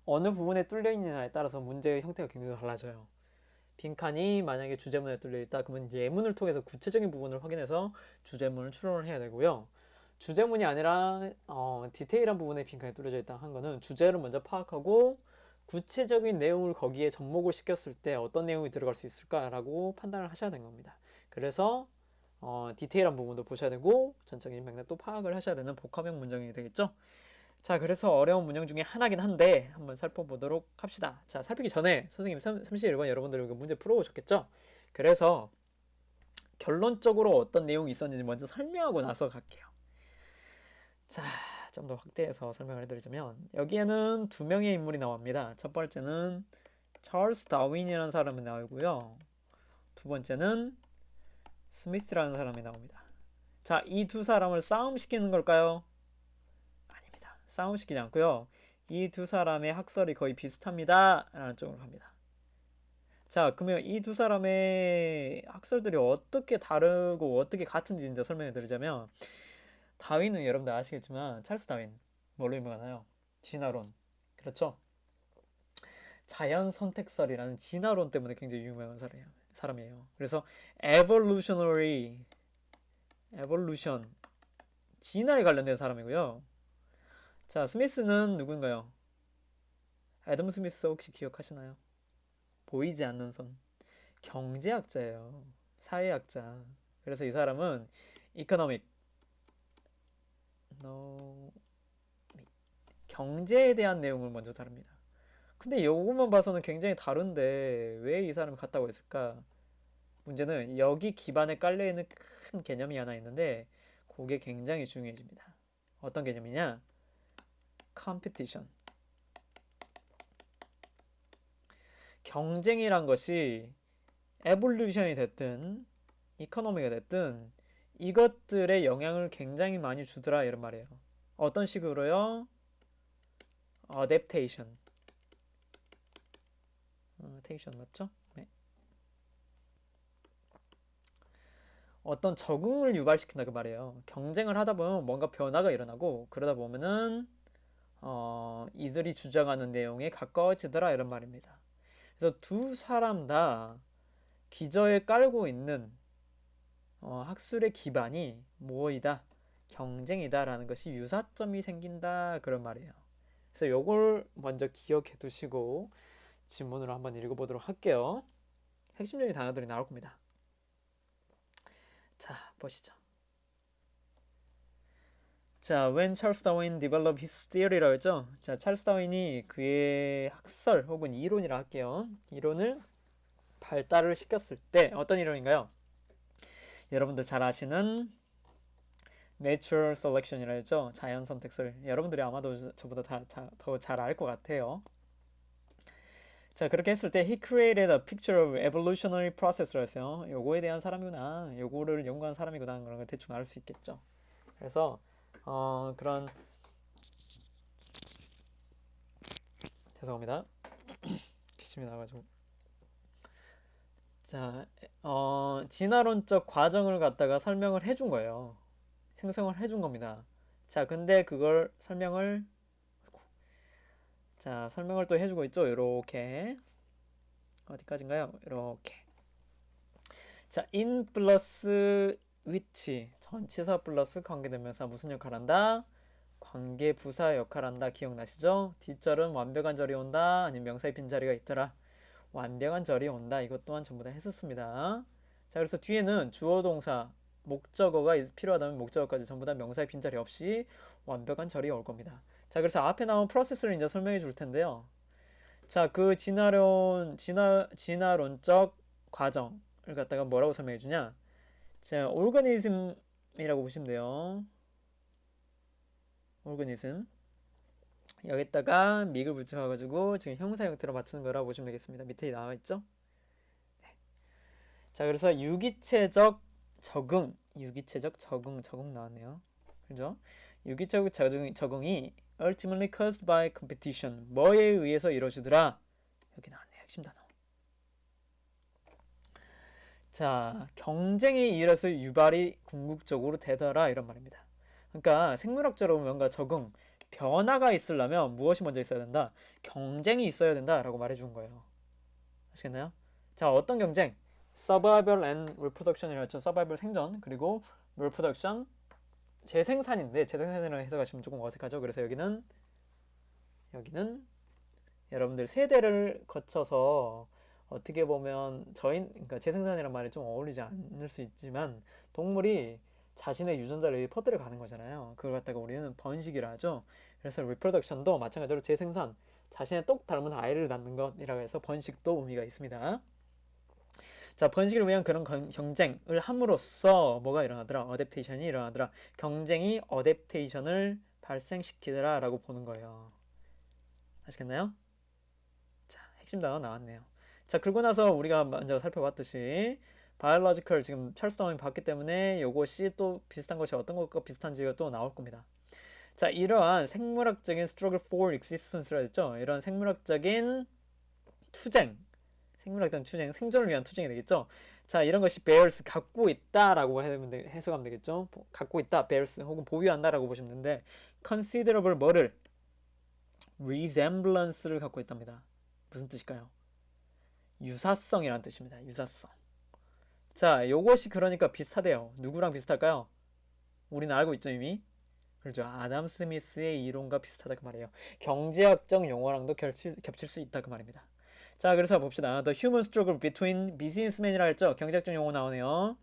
어느 부분에 뚫려 있느냐에 따라서 문제의 형태가 굉장히 달라져요. 빈칸이 만약에 주제문에 뚫려 있다 그러면 예문을 통해서 구체적인 부분을 확인해서 주제문을 추론을 해야 되고요. 주제문이 아니라 디테일한 부분에 빈칸이 뚫려져 있다 한 거는 주제를 먼저 파악하고 구체적인 내용을 거기에 접목을 시켰을 때 어떤 내용이 들어갈 수 있을까라고 판단을 하셔야 되는 겁니다. 그래서 디테일한 부분도 보셔야 되고 전체적인 맥락도 파악을 하셔야 되는 복합형 문장이 되겠죠. 자, 그래서 어려운 문형 중에 하나긴 한데 한번 살펴보도록 합시다. 자, 살피기 전에 선생님 31번 여러분들 이거 문제 풀어오셨겠죠? 그래서 결론적으로 어떤 내용이 있었는지 먼저 설명하고 나서 갈게요. 자, 좀 더 확대해서 설명을 해드리자면 여기에는 두 명의 인물이 나옵니다. 첫 번째는 찰스 다윈이라는 사람이 나오고요. 두 번째는 스미스라는 사람이 나옵니다. 자, 이 두 사람을 싸움시키는 걸까요? 아닙니다. 싸움시키지 않고요. 이 두 사람의 학설이 거의 비슷합니다. 라는 쪽으로 갑니다. 자, 그러면 이 두 사람의 학설들이 어떻게 다르고 어떻게 같은지 이제 설명해 드리자면 다윈은 여러분들 아시겠지만 찰스 다윈 뭘로 유명하나요? 진화론. 그렇죠? 자연 선택설이라는 진화론 때문에 굉장히 유명한 사람이에요. 그래서 evolutionary evolution 진화에 관련된 사람이고요. 자, 스미스는 누군가요? 애덤 스미스 혹시 기억하시나요? 보이지 않는 손. 경제학자예요. 사회학자. 그래서 이 사람은 economic no 경제에 대한 내용을 먼저 다룹니다. 근데 요것만 봐서는 굉장히 다른데 왜 이 사람이 같다고 했을까? 문제는 여기 기반에 깔려있는 큰 개념이 하나 있는데 그게 굉장히 중요해집니다. 어떤 개념이냐? competition. 경쟁이란 것이 에볼루션이 됐든 이코노미가 됐든 이것들의 영향을 굉장히 많이 주더라 이런 말이에요. 어떤 식으로요? adaptation. adaptation 맞죠? 네. 어떤 적응을 유발시킨다 그 말이에요. 경쟁을 하다 보면 뭔가 변화가 일어나고 그러다 보면은 이들이 주장하는 내용에 가까워지더라 이런 말입니다. 그래서 두 사람 다 기저에 깔고 있는 학술의 기반이 뭐이다? 경쟁이다라는 것이 유사점이 생긴다 그런 말이에요. 그래서 요걸 먼저 기억해 두시고 지문으로 한번 읽어보도록 할게요. 핵심적인 단어들이 나올 겁니다. 자, 보시죠. 자, when Charles Darwin developed his theory라고 했죠. 자, 찰스 다윈이 그의 학설 혹은 이론이라 할게요. 이론을 발달을 시켰을 때 어떤 이론인가요? 여러분들 잘 아시는 Natural Selection이라 했죠. 자연 선택설. 여러분들이 아마도 저보다 더 잘 알 것 같아요. 자, 그렇게 했을 때 he created a picture of evolutionary process라고 했어요. 요거에 대한 사람이구나. 요거를 연구한 사람이구나. 그런 걸 대충 알 수 있겠죠. 그래서 그런 죄송합니다. 기침이 나가지고. 자, 진화론적 과정을 갖다가 설명을 해준 거예요. 생성을 해준 겁니다. 자, 근데 그걸 설명을 또 해주고 있죠. 요렇게 어디까지인가요? 요렇게. 자, in 플러스 which 전치사 플러스 관계대명사 무슨 역할 한다? 관계 부사 역할 한다. 기억나시죠? 뒷절은 완벽한 절이 온다. 아니면 명사의 빈자리가 있더라. 완벽한 절이 온다. 이것 또한 전부 다 했었습니다. 자, 그래서 뒤에는 주어 동사 목적어가 필요하다면 목적어까지 전부 다 명사의 빈자리 없이 완벽한 절이 올 겁니다. 자, 그래서 앞에 나온 프로세스를 이제 설명해 줄 텐데요. 자, 그 진화론적 과정을 갖다가 뭐라고 설명해 주냐? 자, 오르가니즘이라고 보시면 돼요. 오르가니즘. 여기다가 미글 붙여가지고 지금 형사 형태로 맞추는 거라고 보시면 되겠습니다. 밑에 나와 있죠? 네. 자, 그래서 유기체적 적응 나왔네요. 그죠? 유기적 적응이 ultimately caused by competition. 뭐에 의해서 이루어지더라? 여기 나왔네요. 핵심 단어. 자, 경쟁에 의해서 유발이 궁극적으로 되더라 이런 말입니다. 그러니까 생물학적으로 뭔가 적응, 변화가 있으려면 무엇이 먼저 있어야 된다? 경쟁이 있어야 된다라고 말해준 거예요. 아시겠나요? 자, 어떤 경쟁? Survival and Reproduction이라고 했죠. Survival 생존 그리고 Reproduction 재생산인데 재생산이라고 해석하시면 조금 어색하죠. 그래서 여기는 여러분들 세대를 거쳐서 어떻게 보면 그러니까 재생산이란 말이 좀 어울리지 않을 수 있지만 동물이 자신의 유전자를 퍼뜨려 가는 거잖아요. 그걸 갖다가 우리는 번식이라 하죠. 그래서 reproduction도 마찬가지로 재생산, 자신의 똑 닮은 아이를 낳는 것이라고 해서 번식도 의미가 있습니다. 자, 번식을 위한 그런 경쟁을 함으로써 뭐가 일어나더라? 어댑테이션이 일어나더라. 경쟁이 어댑테이션을 발생시키더라 라고 보는 거예요. 아시겠나요? 자, 핵심 단어 나왔네요. 자, 그러고 나서 우리가 먼저 살펴봤듯이 biological 지금 찰스 다윈이 봤기 때문에 요것이 또 비슷한 것이 어떤 것과 비슷한지가 또 나올 겁니다. 자, 이러한 생물학적인 struggle for existence라 했죠. 이런 생물학적인 투쟁, 생존을 위한 투쟁이 되겠죠. 자, 이런 것이 bears 갖고 있다라고 해석하면 되겠죠. 갖고 있다, bears 혹은 보유한다라고 보시면 되는데 considerable 뭐를 resemblance를 갖고 있답니다. 무슨 뜻일까요? 유사성이라는 뜻입니다. 유사성. 자, 요것이 그러니까 비슷하대요. 누구랑 비슷할까요? 우리는 알고 있죠, 이미. 그렇죠. 아담 스미스의 이론과 비슷하다 그 말이에요. 경제학적 용어랑도 겹칠 수 있다 그 말입니다. 자, 그래서 봅시다. The human struggle between businessmen이라 했죠. 경제학적 용어 나오네요.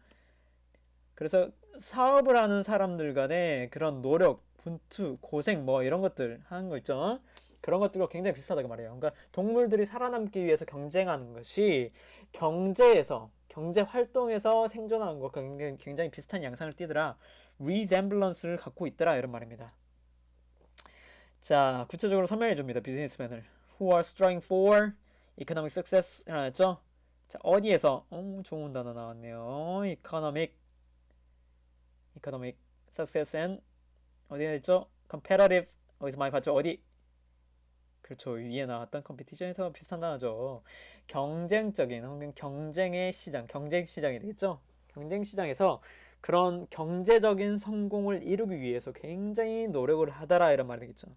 그래서 사업을 하는 사람들 간의 그런 노력, 분투, 고생 뭐 이런 것들 하는 거 있죠. 그런 것들과 굉장히 비슷하다고 말해요. 그러니까 동물들이 살아남기 위해서 경쟁하는 것이 경제에서 경제 활동에서 생존하는 것과 굉장히 비슷한 양상을 띠더라. resemblance를 갖고 있더라 이런 말입니다. 자, 구체적으로 설명해 줍니다. 비즈니스맨을. Who are striving for economic success 나왔죠? 자, 어디에서 좋은 단어 나왔네요. economic success and 어디에 있죠? competitive 어디서 많이 봤죠? 어디? 그렇죠. 위에 나왔던 컴피티션에서 비슷한 단어죠. 경쟁적인 혹은 경쟁의 시장, 경쟁 시장이 되겠죠? 경쟁 시장에서 그런 경제적인 성공을 이루기 위해서 굉장히 노력을 하더라 이런 말이 되겠죠.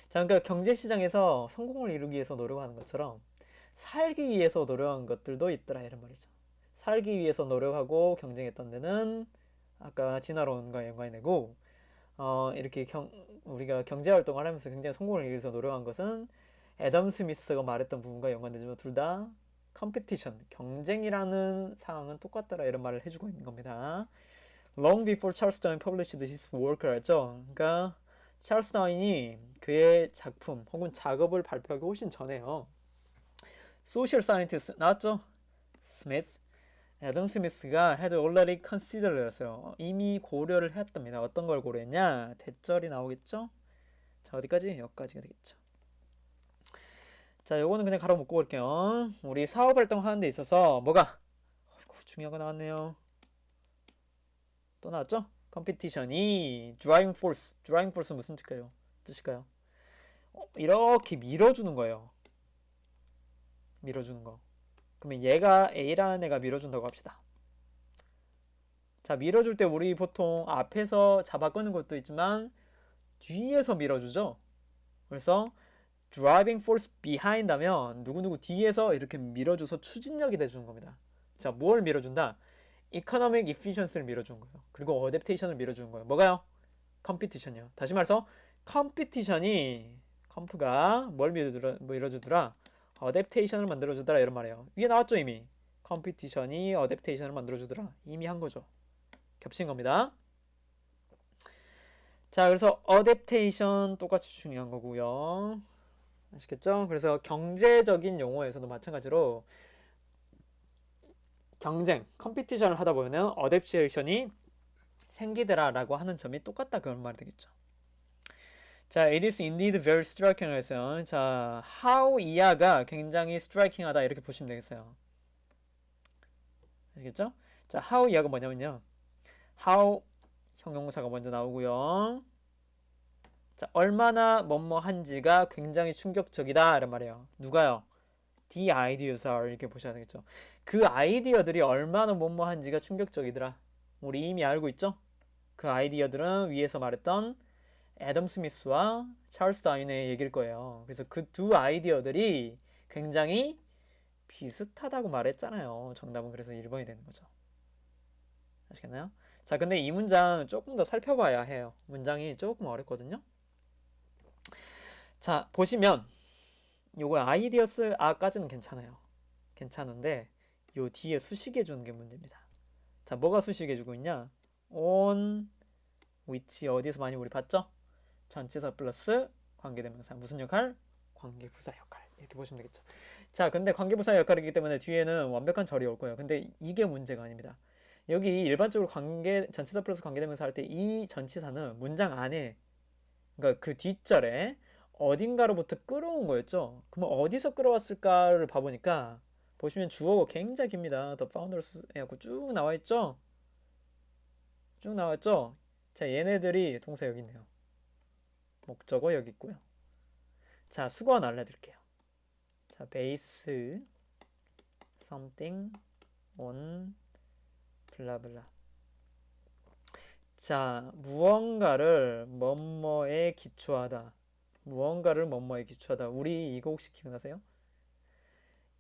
자, 그러니까 경제 시장에서 성공을 이루기 위해서 노력하는 것처럼 살기 위해서 노력한 것들도 있더라 이런 말이죠. 살기 위해서 노력하고 경쟁했던 데는 아까 진화론과 연관이 되고 이렇게 우리가 경제 활동을 하면서 굉장히 성공을 위해서 노력한 것은 애덤 스미스가 말했던 부분과 연관되지만 둘 다 컴피티션, 경쟁이라는 상황은 똑같더라 이런 말을 해주고 있는 겁니다. Long before Charles Darwin published his work를 했죠. 그러니까 찰스 다윈이 그의 작품 혹은 작업을 발표하기 훨씬 전에요. 소셜 사이언티스트 나왔죠? 스미스 애덤 스미스가 had already considered 했어요. 이미 고려를 했답니다. 어떤 걸 고려했냐? 대절이 나오겠죠? 자, 어디까지? 여기까지가 되겠죠. 자, 요거는 그냥 가로 묶고 볼게요. 우리 사업 활동 하는 데 있어서 뭐가? 중요한 거 나왔네요. 또 나왔죠? 컴피티션이 드라이빙 포스 무슨 뜻일까요? 이렇게 밀어주는 거예요. 밀어주는 거. 그러면 얘가 A라는 애가 밀어준다고 합시다. 자, 밀어줄 때 우리 보통 앞에서 잡아 끄는 것도 있지만 뒤에서 밀어주죠. 그래서 driving force behind 하면 누구누구 뒤에서 이렇게 밀어줘서 추진력이 돼주는 겁니다. 자, 뭘 밀어준다? economic efficiency를 밀어주는 거예요. 그리고 adaptation을 밀어주는 거예요. 뭐가요? 컴피티션이요. 다시 말해서 컴피티션이 컴프가 뭘 밀어주더라? 어댑테이션을 만들어주더라 이런 말이에요. 위에 나왔죠 이미. 컴피티션이 어댑테이션을 만들어주더라. 이미 한 거죠. 겹친 겁니다. 자, 그래서 어댑테이션 똑같이 중요한 거고요. 아시겠죠? 그래서 경제적인 용어에서도 마찬가지로 경쟁, 컴피티션을 하다 보면 어댑테이션이 생기더라라고 하는 점이 똑같다 그런 말이 되겠죠. 자, it is indeed very striking 했어요. 자, how 이하가 굉장히 striking하다 이렇게 보시면 되겠어요. 아시겠죠? 자, how 이하가 뭐냐면요. how 형용사가 먼저 나오고요. 자, 얼마나 뭐뭐한지가 굉장히 충격적이다 이런 말이에요. 누가요? The ideas are 이렇게 보셔야 되겠죠. 그 아이디어들이 얼마나 뭐뭐한지가 충격적이더라. 우리 이미 알고 있죠? 그 아이디어들은 위에서 말했던 애덤 스미스와 찰스 다윈의 얘기일 거예요. 그래서 그 두 아이디어들이 굉장히 비슷하다고 말했잖아요. 정답은 그래서 1번이 되는 거죠. 아시겠나요? 자, 근데 이 문장 조금 더 살펴봐야 해요. 문장이 조금 어렵거든요. 자, 보시면 요거 아이디어스 아까지는 괜찮아요. 괜찮은데 요 뒤에 수식해 주는 게 문제입니다. 자, 뭐가 수식해 주고 있냐? on which 어디서 많이 우리 봤죠? 전치사 플러스 관계대명사 무슨 역할? 관계부사 역할 이렇게 보시면 되겠죠. 자, 근데 관계부사 역할이기 때문에 뒤에는 완벽한 절이 올 거예요. 근데 이게 문제가 아닙니다. 여기 일반적으로 전치사 플러스 관계대명사 할 때 이 전치사는 문장 안에 그러니까 그 뒷절에 어딘가로부터 끌어온 거였죠. 그럼 어디서 끌어왔을까를 봐보니까 보시면 주어가 굉장히 깁니다. The founders 해갖고 쭉 나와 있죠. 쭉 나와 있죠. 자, 얘네들이 동사 여기 있네요. 목적어 여기 있고요. 자, 수거는 알려드릴게요. 자, base something on 블라블라. 자, 무언가를 뭐뭐에 기초하다. 무언가를 뭐뭐에 기초하다. 우리 이거 혹시 기억나세요?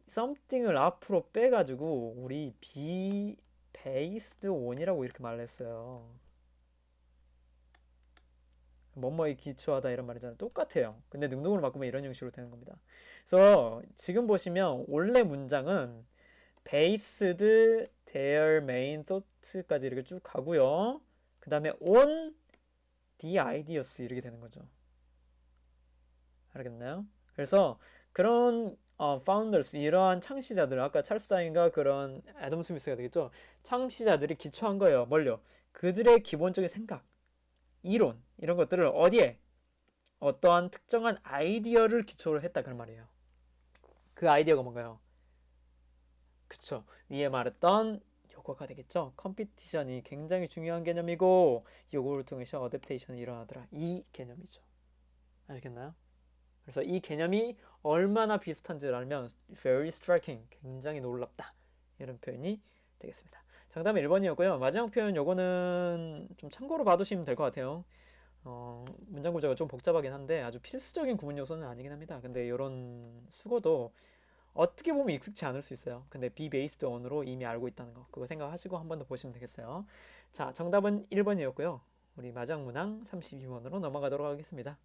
something을 앞으로 빼가지고 우리 be based on이라고 이렇게 말했어요. 뭐뭐에 기초하다 이런 말이잖아요. 똑같아요. 근데 능동으로 바꾸면 이런 형식으로 되는 겁니다. 그래서 지금 보시면 원래 문장은 based their main thought까지 이렇게 쭉 가고요. 그 다음에 on the ideas 이렇게 되는 거죠. 알겠나요? 그래서 그런 founders 이러한 창시자들 아까 찰스 다윈과 그런 애덤 스미스가 되겠죠. 창시자들이 기초한 거예요. 뭘요? 그들의 기본적인 생각, 이론 이런 것들을 어디에 어떠한 특정한 아이디어를 기초로 했다 그런 말이에요. 그 아이디어가 뭔가요? 그쵸. 위에 말했던 요거가 되겠죠. 컴피티션이 굉장히 중요한 개념이고 요거를 통해서 어댑테이션이 일어나더라. 이 개념이죠. 알겠나요? 그래서 이 개념이 얼마나 비슷한지를 알면 very striking, 굉장히 놀랍다. 이런 표현이 되겠습니다. 정답은 1번이었고요. 마지막 표현 요거는 좀 참고로 봐두시면 될 것 같아요. 문장 구조가 좀 복잡하긴 한데 아주 필수적인 구문 요소는 아니긴 합니다. 근데 이런 수거도 어떻게 보면 익숙치 않을 수 있어요. 근데 be based on으로 이미 알고 있다는 거 그거 생각하시고 한 번 더 보시면 되겠어요. 자, 정답은 1번이었고요. 우리 마지막 문항 32번으로 넘어가도록 하겠습니다.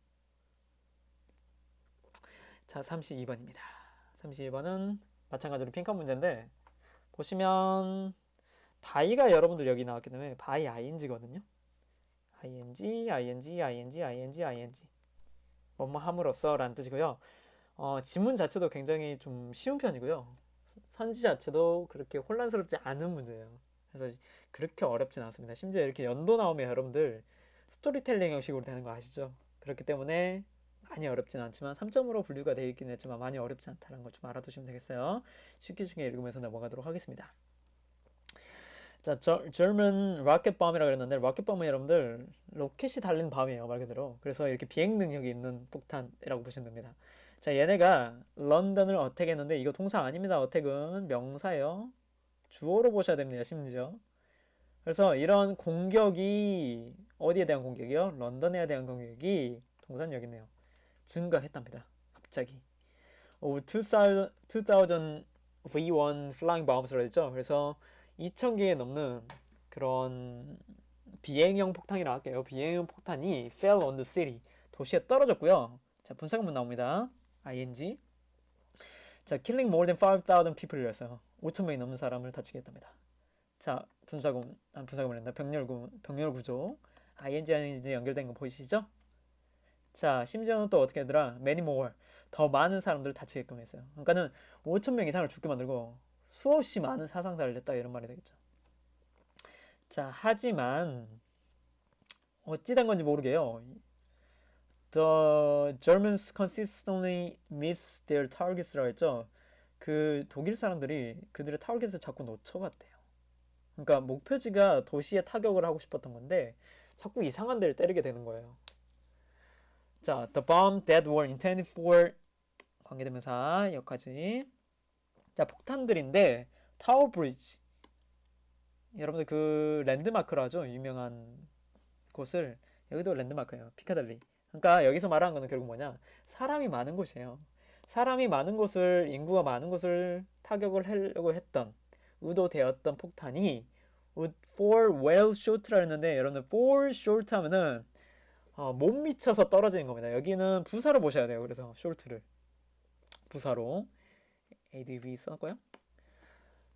자, 32번입니다. 32번은 마찬가지로 핑크 문제인데 보시면 by가 여러분들 여기 나왔기 때문에 by ing거든요. ing 뭐뭐 함으로써 라는 뜻이고요. 지문 자체도 굉장히 좀 쉬운 편이고요. 선지 자체도 그렇게 혼란스럽지 않은 문제예요. 그래서 그렇게 어렵진 않습니다. 심지어 이렇게 연도 나오면 여러분들 스토리텔링 형식으로 되는 거 아시죠? 그렇기 때문에 많이 어렵진 않지만 3점으로 분류가 되어 있긴 했지만 많이 어렵지 않다는 걸 좀 알아두시면 되겠어요. 쉽게 읽으면서 넘어가도록 하겠습니다. 자, German rocket bomb이라고 그랬는데 rocket bomb은 여러분들 로켓이 달린 밤이에요, 말 그대로. 그래서 이렇게 비행 능력이 있는 폭탄이라고 보시면 됩니다. 자, 얘네가 런던을 어택했는데 이거 동사 아닙니다. 어택은 명사예요. 주어로 보셔야 됩니다. 심지어. 그래서 이런 공격이 어디에 대한 공격이요? 런던에 대한 공격이 동사는 여기 있네요. 증가했답니다. 갑자기. 2000 V1 flying bombs라고 했죠. 그래서 2000개에 넘는 그런 비행형 폭탄이라고 할게요. 비행형 폭탄이 fell on the city. 도시에 떨어졌고요. 자, 분사구문 나옵니다. ing. 자, killing more than 5,000 people이었어요. 5,000명이 넘는 사람을 다치게 했답니다. 자, 분사구문이란다. 병렬 구조. ing 연결된 거 보이시죠? 자, 심지어는 또 어떻게 하더라? many more. 더 많은 사람들을 다치게끔 했어요. 그러니까는 5,000명 이상을 죽게 만들고 수없이 많은 사상자를 냈다 이런 말이 되겠죠. 자, 하지만 어찌 된 건지 모르게요. The Germans consistently miss their targets라고 했죠. 그 독일 사람들이 그들의 타겟을 자꾸 놓쳐갔대요. 그러니까 목표지가 도시에 타격을 하고 싶었던 건데 자꾸 이상한 데를 때리게 되는 거예요. 자, the bomb that were intended for 관계대명사 여기까지. 자, 폭탄들인데 타워 브리지. 여러분들 그 랜드마크로 하죠. 유명한 곳을. 여기도 랜드마크예요. 피카달리. 그러니까 여기서 말하는 거는 결국 뭐냐? 사람이 많은 곳이에요. 사람이 많은 곳을 인구가 많은 곳을 타격을 하려고 했던 의도되었던 폭탄이 for well shot라 했는데 여러분들 for short 하면은 못 미쳐서 떨어지는 겁니다. 여기는 부사로 보셔야 돼요. 그래서 short를 부사로 adv 썼고요.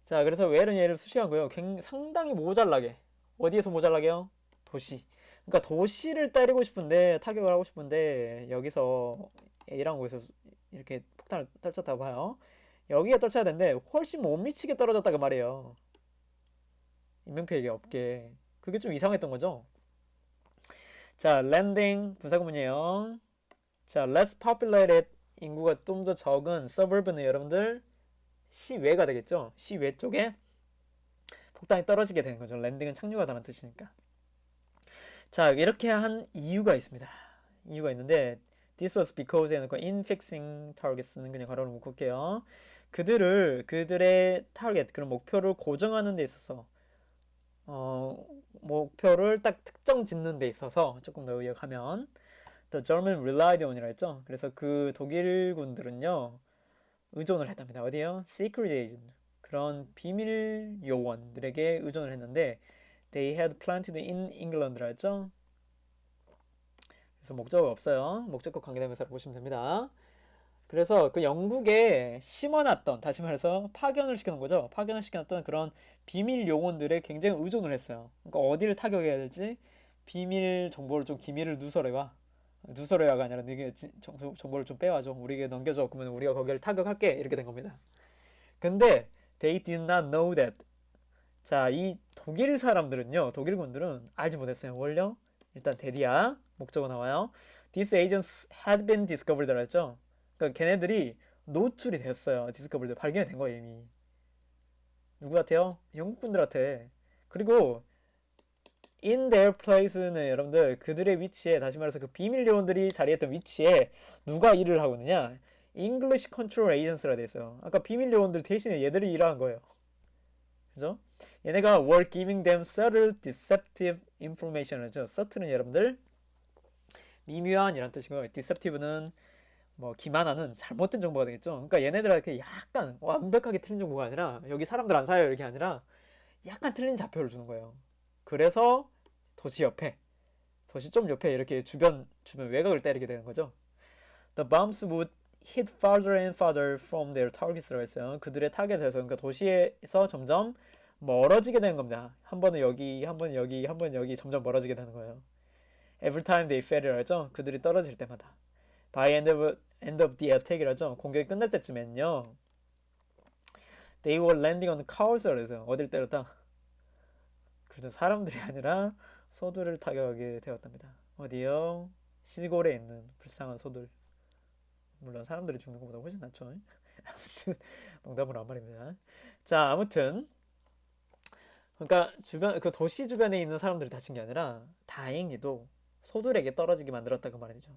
자, 그래서 well은 얘를 수식한 거예요. 상당히 모자라게. 어디에서 모자라게요? 도시. 그러니까 도시를 때리고 싶은데 타격을 하고 싶은데 여기서 A라는 곳에서 이렇게 폭탄을 떨쳤다고 봐요. 여기에 떨쳐야 되는데 훨씬 못 미치게 떨어졌다고 말이에요. 인명피해가 없게. 그게 좀 이상했던 거죠. 자, landing 분사구문이에요. 자, less populated 인구가 좀 더 적은 suburb는 여러분들 시외가 되겠죠. 시외 쪽에 폭탄이 떨어지게 되는 거죠. 랜딩은 착륙하다는 뜻이니까. 자, 이렇게 한 이유가 있습니다. 이유가 있는데 this was because 해놓고 in fixing targets는 그냥 가로로 묶을게요. 그들의 타겟, 그런 목표를 고정하는 데 있어서 목표를 딱 특정 짓는 데 있어서 조금 더 의역하면 the German relied on이라 했죠. 그래서 그 독일군들은요 의존을 했답니다. 어디에요? secret agent, 그런 비밀 요원들에게 의존을 했는데 they had planted in England라 했죠. 그래서 목적어 없어요. 목적격 관계대명사로 보시면 됩니다. 그래서 그 영국에 심어놨던, 다시 말해서 파견을 시켜놓은 거죠. 파견을 시켜놨던 그런 비밀 요원들에 굉장히 의존을 했어요. 그러니까 어디를 타격해야 될지 비밀 정보를 좀 기밀을 누설해와. 누설해와가 아니라 네게 정보를 좀 빼와줘. 우리에게 넘겨줘. 그러면 우리가 거기를 타격할게. 이렇게 된 겁니다. 근데 they did not know that. 자, 이 독일 사람들은요, 독일군들은 알지 못했어요. 뭘요? 일단 대디야 목적어 나와요. These agents had been discovered라 했죠. 그러니까 걔네들이 노출이 됐어요. 디스커버리드 발견이 된 거예요 이미. 누구한테요? 영국군들한테. 그리고 in their place는 여러분들 그들의 위치에, 다시 말해서 그 비밀 요원들이 자리했던 위치에 누가 일을 하고 있느냐? English Control Agency라 돼 있어요. 아까 비밀 요원들 대신에 얘들이 일하는 거예요. 그죠? 얘네가 were giving them subtle deceptive information이죠. subtle은 여러분들 미묘한이란 뜻이고요. deceptive는 뭐 기만하는 잘못된 정보가 되겠죠. 그러니까 얘네들한테 약간 완벽하게 틀린 정보가 아니라, 여기 사람들 안 사요 이렇게 아니라 약간 틀린 좌표를 주는 거예요. 그래서 도시 옆에, 도시 좀 옆에 이렇게 주변 외곽을 때리게 되는 거죠. The bombs would hit farther and farther from their targets라고 했어요. 그들의 타겟에서, 그러니까 도시에서 점점 멀어지게 되는 겁니다. 한 번은 여기, 한 번은 여기, 한 번은 여기, 점점 멀어지게 되는 거예요. Every time they fell이라고 했죠. 그들이 떨어질 때마다. By end of the attack이라죠. 공격이 끝날 때쯤엔요. They were landing on cowers라고 해서 어딜 때렸다? 그래도 사람들이 아니라 소들을 타격하게 되었답니다. 어디요? 시골에 있는 불쌍한 소들. 물론 사람들이 죽는 것보다 훨씬 낫죠. 아무튼 농담으로 한 말입니다. 자, 아무튼 그러니까 주변 그 도시 주변에 있는 사람들이 다친 게 아니라 다행히도 소들에게 떨어지게 만들었다 그 말이죠.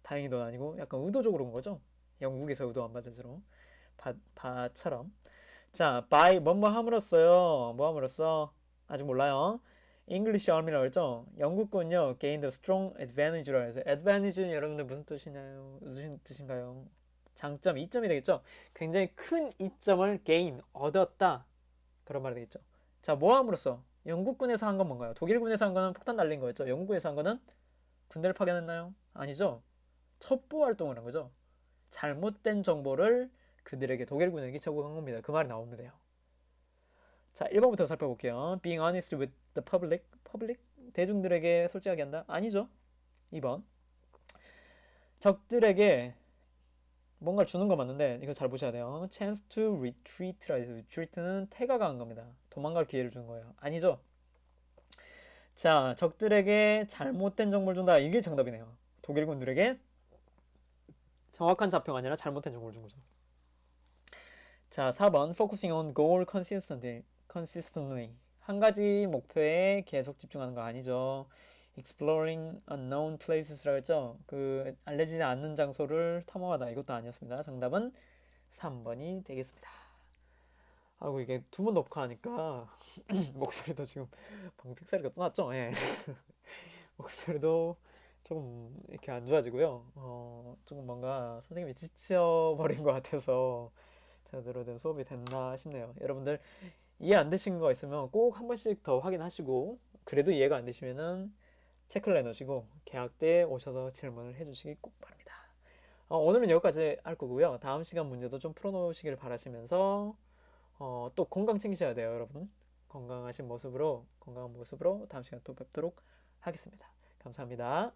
다행히도 아니고 약간 의도적으로 온 거죠. 영국에서 의도한 바대로 바처럼. 자, by 뭐뭐 함으로써요. 뭐 함으로써 아직 몰라요. English Army라고 했죠. 영국군요 gained a strong advantage라고 해서, advantage는 여러분들 무슨 뜻이나요? 무슨 뜻인가요? 장점, 이점이 되겠죠. 굉장히 큰 이점을 gain, 얻었다, 그런 말이 되겠죠. 자, 뭐 함으로써? 영국군에서 한 건 뭔가요? 독일군에서 한 거는 폭탄 날린 거였죠. 영국에서 한 거는 군대를 파견했나요? 아니죠. 첩보 활동을 한 거죠. 잘못된 정보를 그들에게, 독일군에게 제공한 겁니다. 그 말이 나오면 돼요. 자, 1번부터 살펴볼게요. Being honest with the public. public? 대중들에게 솔직하게 한다? 아니죠. 2번. 적들에게 뭔가를 주는 거 맞는데 이거 잘 보셔야 돼요. Chance to retreat라 해서, retreat는 태가가 한 겁니다. 도망갈 기회를 주는 거예요. 아니죠. 자, 적들에게 잘못된 정보를 준다. 이게 정답이네요. 독일군들에게 정확한 좌표가 아니라 잘못된 정보를 준 거죠. 자, 4번. Focusing on goal consistently. 한 가지 목표에 계속 집중하는 거 아니죠. Exploring unknown places라고 했죠. 그 알려지지 않는 장소를 탐험하다. 이것도 아니었습니다. 정답은 3번이 되겠습니다. 아이고, 이게 두 번 녹화하니까 목소리도 지금 방금 픽사리가 또 났죠? 예. 목소리도 조금 이렇게 안 좋아지고요. 조금 뭔가 선생님이 지쳐버린 것 같아서 제대로 된 수업이 됐나 싶네요. 여러분들 이해 안 되신 거 있으면 꼭 한 번씩 더 확인하시고, 그래도 이해가 안 되시면은 체크를 해놓으시고 개학 때 오셔서 질문을 해주시기 꼭 바랍니다. 오늘은 여기까지 할 거고요. 다음 시간 문제도 좀 풀어놓으시길 바라시면서 또 건강 챙기셔야 돼요, 여러분. 건강한 모습으로 다음 시간 또 뵙도록 하겠습니다. 감사합니다.